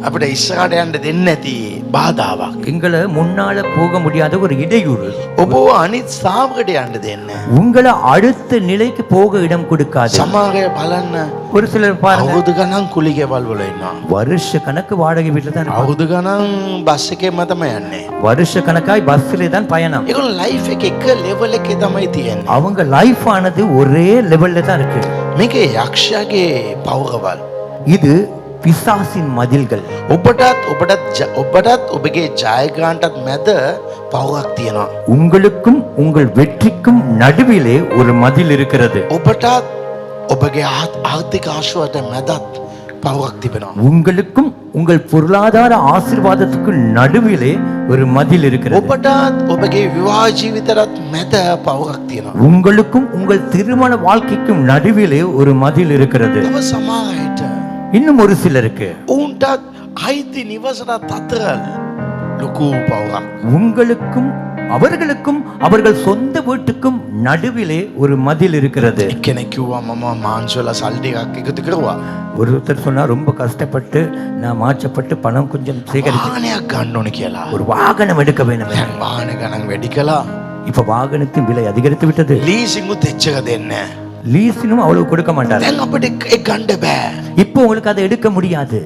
S1: අපිට ඉස්සරහට යන්න දෙන්නේ නැති බාධාවක්.
S2: எங்களை முன்னால போக முடியாத ஒரு இடையூறு.
S1: ඔබව අනිත් සාවකට යන්න දෙන්න.
S2: உங்களை அடுத்த நிலைக்கு போக இடம் கொடுக்காது.
S1: සමහර අය බලන්න
S2: ஒரு சிலர் பாருங்க,
S1: අවුරුදු ගණන් කුලි ගෙවල් වල ඉන්නවා.
S2: வருஷ கணக்கு வாடகை வீட்டுல தான் இருப்பாங்க.
S1: අවුරුදු ගණන් බස් එකේම තමයි යන්නේ.
S2: வருஷ கணக்காய் பஸ்ல தான் பயணம்.
S1: ඒගොල්ලෝ ලයිෆ් එක එක ලෙවල් එකේ තමයි තියෙන්නේ.
S2: அவங்க லைஃப் ஆனது ஒரே லெவல்ல தான் இருக்கு.
S1: මේකේ යක්ෂයාගේ පවුරවල්.
S2: இது பிசாசின் மதில்கள்.
S1: ඔබටත් ඔබගේ ජයග්‍රහණයටත් මැද පවුරක් තියෙනවා.
S2: உங்களுக்கும் உங்கள் வெற்றிக்கும் நடுவிலே ஒரு மதில் இருக்கிறது.
S1: ඔබටත් ඔබගේ ආර්ථික ආශුවට මැදත් පවුරක් තිබෙනවා.
S2: உங்களுக்கும் உங்கள் பொருளாதார ஆசீர்வாதத்துக்கு நடுவிலே ஒரு மதில் இருக்கிறது.
S1: ඔබටත් ඔබගේ විවාහ ජීවිතයටත් මැද පවුරක් තියෙනවා.
S2: உங்களுக்கும் உங்கள் திருமண வாழ்க்கைக்கும் நடுவிலே ஒரு மதில் இருக்கிறது.
S1: තව සමහර අයට
S2: இன்னும் ஒரு சிலருக்கு
S1: උන්ටත් අයිති නිවසටත් අතර ලොකු පවුරක්.
S2: உங்களுக்கும் அவர்களுக்கும் அவர்கள் சொந்த வீட்டுக்கும் நடுவிலே ஒரு மதில் இருக்கிறது.
S1: එක්කෙනෙක් කිව්වා මම මාංශවල සල්ලි එකක් එකතු කරුවා.
S2: ஒருத்தர் சொன்னா ரொம்ப கஷ்டப்பட்டு நான் மாற்றப்பட்டு பணம் கொஞ்சம் சேகரித்து
S1: වාහනයක් ගන්න ඕනේ කියලා.
S2: ஒரு வாகனம் எடுக்க வேண்டும்.
S1: දැන් වාහන ගණන් වැඩි කළා.
S2: இப்ப வாகனத்தின் விலை அதிகரித்து விட்டது.
S1: ලීසින්ගුත් එච්චර දෙන්නේ නැහැ.
S2: லீஸினும் அவ்வளவு கொடுக்க மாட்டார்.
S1: දැන් අපිට ඒක ගන්න බෑ.
S2: இப்போ உங்களுக்கு அதை எடுக்க முடியாது.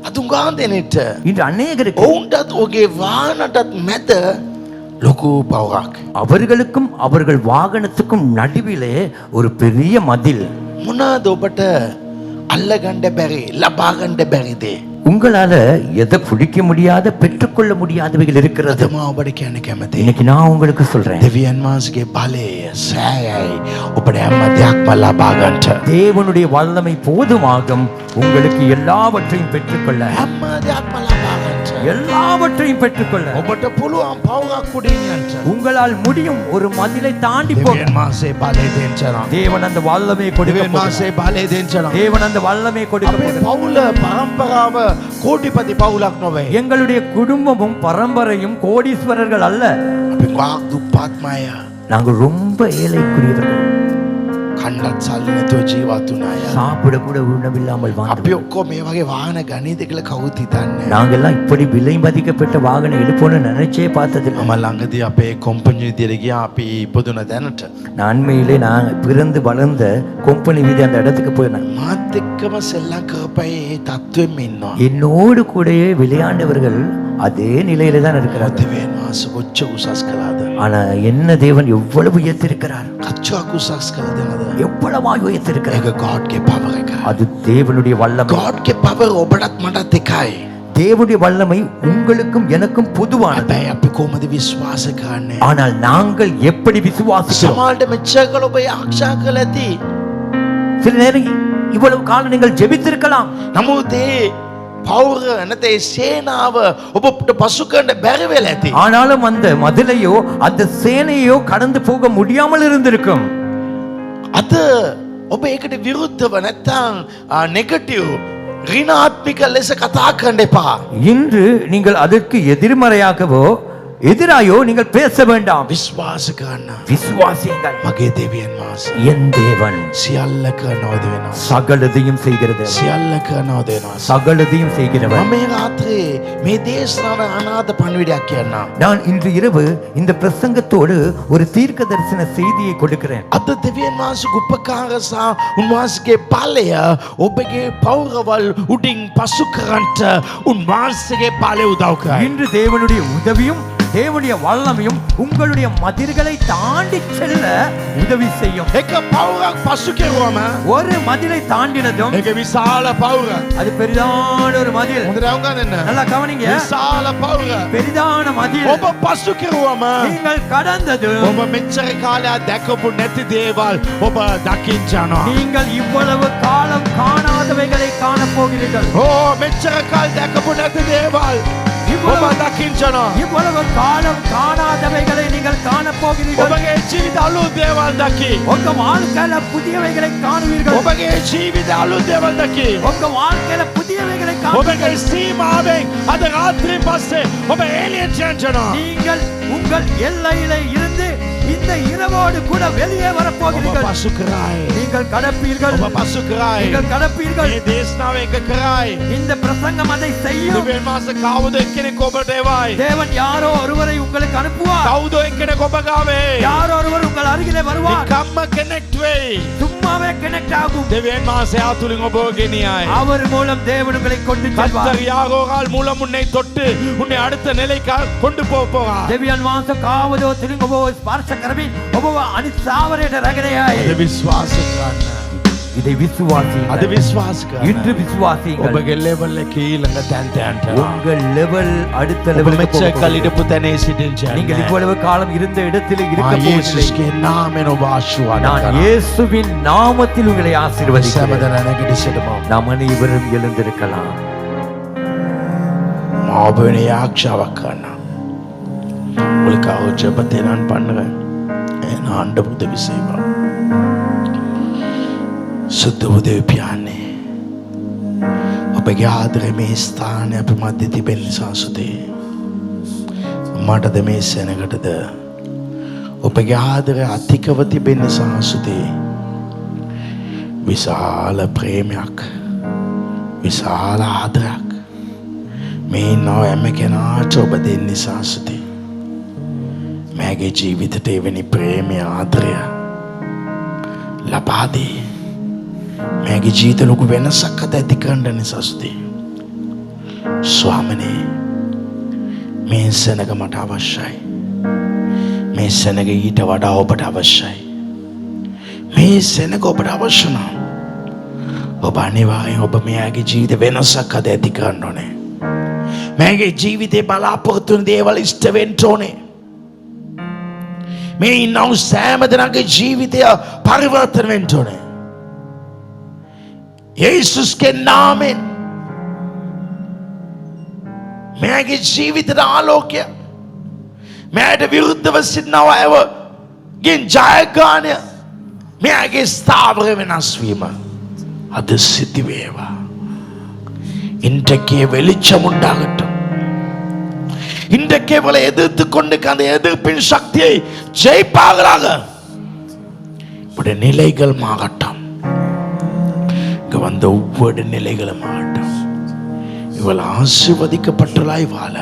S1: අතුංගාන් දෙනෙට
S2: இன்று அநேகருக்கு
S1: ඔවුන්ටත් ඔගේ වාහනටත් මැද ලොකු පවුරක්.
S2: அவர்களுக்கும் அவர்கள் வாகனத்துக்கும் நடுவிலே ஒரு பெரிய மதில்.
S1: මොනවාද ඔබට අල්ලගන්න බැරි ලබා ගන්න බැරිද?
S2: உங்களால எதை பிடிக்க முடியாத பெற்றுக்கொள்ள முடியாதவைகள் இருக்கிறது.
S1: අදම ඔබට කියන්න කැමති.
S2: இன்னைக்கு நான் உங்களுக்கு சொல்றேன்,
S1: දෙවියන් වහන්සේගේ බලය සෑයයි ඔබට හැම දෙයක්ම ලබා ගන්නට.
S2: தேவனுடைய வல்லமை போதுமாகும் உங்களுக்கு எல்லாவற்றையும் பெற்றுக்கொள்ள.
S1: හැම දෙයක්ම ලබා ගන්නට.
S2: எல்லாவற்றையும் பெற்றுக்கொள்ள
S1: ඔබට පුළුවන් පවුරක් උඩින් යන්න.
S2: உங்களால் முடியும். ஒரு மதிலை தாண்டி போக
S1: දෙවියන් වහන්සේ බලය දෙන්නවා.
S2: தேவன் அந்த வல்லமை கொடுக்க
S1: දෙවියන්
S2: போகிறார்.
S1: වහන්සේ බලය දෙන්නවා.
S2: தேவன் அந்த வல்லமை கொடுக்க
S1: අපේ
S2: போகிறார்.
S1: පවුල පරම්පරාව කෝටිපති පවුලක් නොවේ.
S2: எங்களுடைய குடும்பமும் பரம்பரையும் கோடீஸ்வரர்கள் அல்ல.
S1: අපි ගාක් දුප්පත්මය.
S2: நாங்கள் ரொம்ப ஏழைக்குரியவர்கள்.
S1: කණ්ඩත් සල්ලි නැතුව ජීවත් වුණ අය.
S2: சாப்பிட கூட உணவில்லாமல்
S1: අපි
S2: வாழ்ந்தோம்.
S1: ඔක්කොම මේ වගේ වාහන ගණීද කියලා කවුරුත් හිතන්නේ.
S2: நாங்கெல்லாம் இப்படி விலை மதிக்கப்பட்ட வாகனம் எடுப்போம்னு நினைச்சே பார்த்ததில்லை.
S1: මම ළඟදී අපේ කොම්පනි විදියට ගියා අපි ඉපදුන දැනට.
S2: நான் அண்மையிலே நான் பிறந்து வளர்ந்த கொம்பனி வீதி அந்த இடத்துக்கு போயிருந்தேன்.
S1: මාත් එක්කම සෙල්ලම් කරපයි ඒ තත්ත්වෙම ඉන්නවා.
S2: என்னோடு கூடயே விளையாண்டவர்கள் அதே நிலையில தான் இருக்கிறார்கள்.
S1: දෙවියන් වහන්සේ කොච්චර උසස් කළාද?
S2: ஆனா என்ன தேவன் எவ்வளவு உயர்த்திருக்கிறார்,
S1: කච්චාක් උසස් කළ දෙනවද?
S2: எவ்வளவாய் உயர்த்திருக்கிறார்.
S1: ඒක ගෝඩ්ගේ පවර එක.
S2: அது தேவனுடைய வல்லமை.
S1: ගෝඩ්ගේ පවර ඔබටත් මටත් එකයි.
S2: தேவனுடைய வல்லமை உங்களுக்கும் எனக்கும் பொதுவானது.
S1: හැබැයි අපි කොහොමද විශ්වාස කරන්නේ?
S2: ஆனால் நாங்கள் எப்படி விசுவாசிக்கிறோம்?
S1: සමහරට මෙච්චර කල ඔබ ආශා කළ ඇති.
S2: சில நேரம் இவ்வளவு காலம் நீங்கள் ஜெபித்திருக்கலாம்.
S1: නමුත් ඒ පෞර නැතේ සේනාව ඔබට පසු කරන්න බැරි වෙලා ඇති.
S2: ஆனாலும் அந்த மதிலையோ அந்த சேனையோ கடந்து போக முடியாமல் இருந்திருக்கும்.
S1: අද ඔබ ඒකට විරුද්ධව නැත්තම් නෙගටිව් ඍණාත්මික ලෙස කතා කරන්න එපා.
S2: இன்று நீங்கள் அதற்கு எதிர்மறையாகவோ எதிராயோ நீங்கள் பேச வேண்டாம்.
S1: විශ්වාස කරන්න.
S2: விசுவாசியுங்கள்.
S1: මගේ දෙවියන් වහන්සේ
S2: என் தேவன்
S1: සියල්ල කරනවද වෙනවා.
S2: சகலதையும் செய்கிறது.
S1: සියල්ල කරනවද වෙනවා.
S2: சகலதையும் செய்கிறவர்.
S1: මම මේ රාත්‍රියේ මේ දේශනාව අනාථ පණිවිඩයක් කියන්නම්.
S2: நான் இன்று இரவு இந்த பிரசங்கத்தோடு ஒரு தீர்க்க தரிசன செய்தியை கொடுக்கிறேன்.
S1: අද දෙවියන් වහන්සේ උපකාර සහ උන්වහන්සේගේ ඵලය ඔබගේ පෞරවල් උඩින් පසු කරන්ට උන්වහන්සේගේ ඵලය උදව් කරයි.
S2: இன்று தேவனுடைய உதவியும் தேவனுடைய வல்லமையும் உங்களுடைய மதில்களை தாண்டி செல்ல உதவி செய்யும்.
S1: එක පෞරක් පසු කෙරුවම
S2: ஒரு மதிலை தாண்டினதும்
S1: ඒක විශාල පෞර.
S2: அது பெரிதான ஒரு மதில்.
S1: හොඳට අවගන්න.
S2: நல்லா கவனிங்க.
S1: විශාල පෞර.
S2: பெரிதான மதில்.
S1: ඔබ පසු කෙරුවම
S2: நீங்கள் கடந்ததும்
S1: ඔබ මෙච්චර කාලයක් දැකපු නැති දේවල් ඔබ දකින්න යනවා.
S2: நீங்கள் இவ்வளவு காலம் காணாதவைகளை காண போகிறீர்கள்.
S1: මෙච්චර කාල දැකපු නැති දේවල් ඔබ දකින්න යනවා.
S2: இவ்வளவு காலம் காணாதவைகளை நீங்கள் காண போகிறீர்கள்.
S1: ඔබගේ ජීවිත අලුත් දේවල් දකි.
S2: உங்க வாழ்க்கையில புதியவைகளை காணுவீர்கள்.
S1: ඔබගේ ජීවිත අලුත් දේවල් දකි.
S2: உங்க வாழ்க்கையில புதியவைகளை
S1: ඔබගේ
S2: காணுவீர்கள்.
S1: සීමාවෙන් අද රාත්‍රියෙන් පස්සේ ඔබ එළියට යනවා.
S2: நீங்கள் உங்கள் எல்லையிலே இருந்து இந்த இரவோடு கூட வெளியே வர
S1: ඔබ
S2: போகிறீர்கள்.
S1: පසු කරයි.
S2: நீங்கள் கடப்பீர்கள்.
S1: ඔබ පසු කරයි.
S2: நீங்கள் கடப்பீர்கள்.
S1: මේ දේශනාව එක කරයි.
S2: இந்த பிரசங்கம் அதை செய்யும்.
S1: දෙවියන් වහන්සේ කවුද එක්කෙනෙක් ඔබට එවයි.
S2: தேவன் யாரோ ஒருவரை உங்களுக்கு அனுப்புவார்.
S1: කවුද එක්කෙනෙක් ඔබ ගාවේ.
S2: யாரோ ஒருவர் உங்கள் அருகிலே வருவார்.
S1: නිකම්ම කෙනෙක් වෙයි.
S2: சும்மாவே கனெக்ட் ஆகும்.
S1: දෙවියන් වහන්සේ ආතුලින් ඔබ ගෙනියයි.
S2: அவர் மூலம் தேவன் உங்களை கொண்டு செல்வார்.
S1: கர்த்தர் யாகோகால் மூலம் உன்னை தொட்டு உன்னை அடுத்த நிலைக்கு கொண்டு போவார்.
S2: දෙවියන් වහන්සේ කාවදෝ තුලින් ඔබව ස්පර්ශ කරමින් ඔබව අනිත් සාවරයට රැගෙනයයි.
S1: අද විශ්වාස කරන්න.
S2: இதை விசுவாசியுங்கள்.
S1: අද විශ්වාස
S2: இன்று
S1: කරන්න.
S2: விசுவாசியுங்கள்.
S1: ඔබගේ ලෙවල් එකේ ඊළඟ තැනට යන්න.
S2: உங்கள் லெவல் அடுத்த
S1: ඔබ
S2: லெவலுக்கு
S1: මෙච්චර
S2: போக
S1: කල්
S2: போகிறீர்கள்.
S1: හිටපු තැනේ සිටින්න
S2: நீங்கள்
S1: යන්න.
S2: இவ்வளவு காலம் இருந்த இடத்தில் இருக்க போவதில்லை.
S1: යේසුස්ගේ නාමයෙන් ඔබ ආශිර්වාද
S2: நான்
S1: කරනවා.
S2: இயேசுவின் நாமத்தில் உங்களை ஆசீர்வதிக்கிறேன்.
S1: සෑමදෙනා නැගිට සිටමු.
S2: நாம் அனைவரும் எழுந்திருக்கலாம்.
S1: மாபெரும் யாக்ஷாවක් කරනවා. உங்களுக்காக ஜெபத்தை நான் பண்ணுறேன். என் ஆண்டவர் உதவி செய்வார். සුද්ධ උදේ පියානේ ඔබගේ ආදරේ මේ ස්ථානය අප මැද තිබෙන නිසා සුදේ මටද මේ සෙනඟටද ඔබගේ ආදරය අධිකව තිබෙන නිසා සුදේ විශාල ප්‍රේමයක් විශාල ආදරයක් මේ ඉන්නව හැම කෙනාට ඔබ දෙන්න නිසා සුදේ මගේ ජීවිතයට එවැනි ප්‍රේමය ආදරය ලබා දී මගේ ජීවිත ලොකු වෙනසක් ඇති කරන්න නිසා සුදී ස්වාමිනේ මේ සෙනඟ මට අවශ්‍යයි. මේ සෙනඟ ඊට වඩා ඔබට අවශ්‍යයි. මේ සෙනඟ ඔබට අවශ්‍ය නම් ඔබ අනිවාර්යෙන් ඔබ මෙයාගේ ජීවිත වෙනසක් ඇති කරන්න ඕනේ. මගේ ජීවිතේ බලාපොරොත්තු වෙන දේවල් ඉෂ්ට වෙන්න ඕනේ. මේ ඉන්නව සෑම දෙනාගේ ජීවිතය පරිවර්තන වෙන්න ඕනේ. යේසුස්ගේ නාමයෙන් මගේ ජීවිතයට ආලෝකය මට විරුද්ධව සිටිනවා අයවගෙන් ජයග්‍රහණය මගේ ස්ථාවර වෙනස් වීම අද සිද්ධ වේවා. இன்றைக்கே வெளிச்சம் உண்டாகட்டும். இன்றைக்கே அவளை எதிர்த்து கொண்டு அந்த எதிர்ப்பின் சக்தியை ஜெயிப்பார்களாக. இப்படி நிலைகள் மாகட்டும். இங்க வந்த ஒவ்வொரு நிலைகளும் ஆகட்டும். இவள் ஆசீர்வதிக்கப்பட்டவளாய் வாழ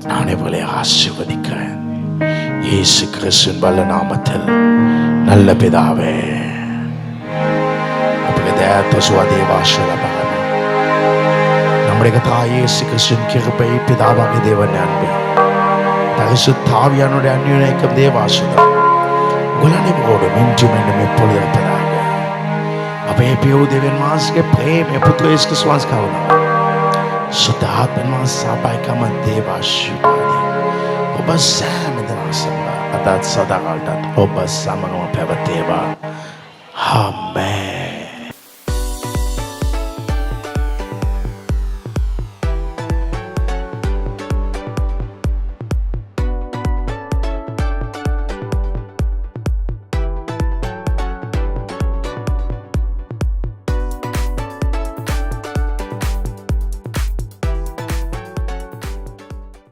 S1: நான் இவளை ஆசீர்வதிக்கிறேன். இயேசு கிறிஸ்துவின் வல்ல நாமத்தில் நல்ல பிதாவே. අපගේ දයාත්ව ස්වාදේවාශය ලබා நம்முடைய கர்த்தர் இயேசு கிறிஸ்துவின் கிருபை பிதாவாகிய தேவன் அன்பு பரிசுத்த ஆவியானவருடைய அந்யோன்யம் தேவாசீர்வாதம் உங்கள் அனைவரோடும் இன்றும் என்றும் எப்பொழுதும் இருப்பதாக. අපේ පියව් දෙවියන් වහන්සේගේ ප්‍රේමය පුත්‍ර යේසුස් ක්‍රිස්තුස් වහන්සේ කවුරුද සුද්ධාත්මා සබයිකම දේවාශිපානි ඔබ සෑම දෙනාසම අදත් සදාකාලටත් ඔබ සමගම පැවතේවා. ආමේන්.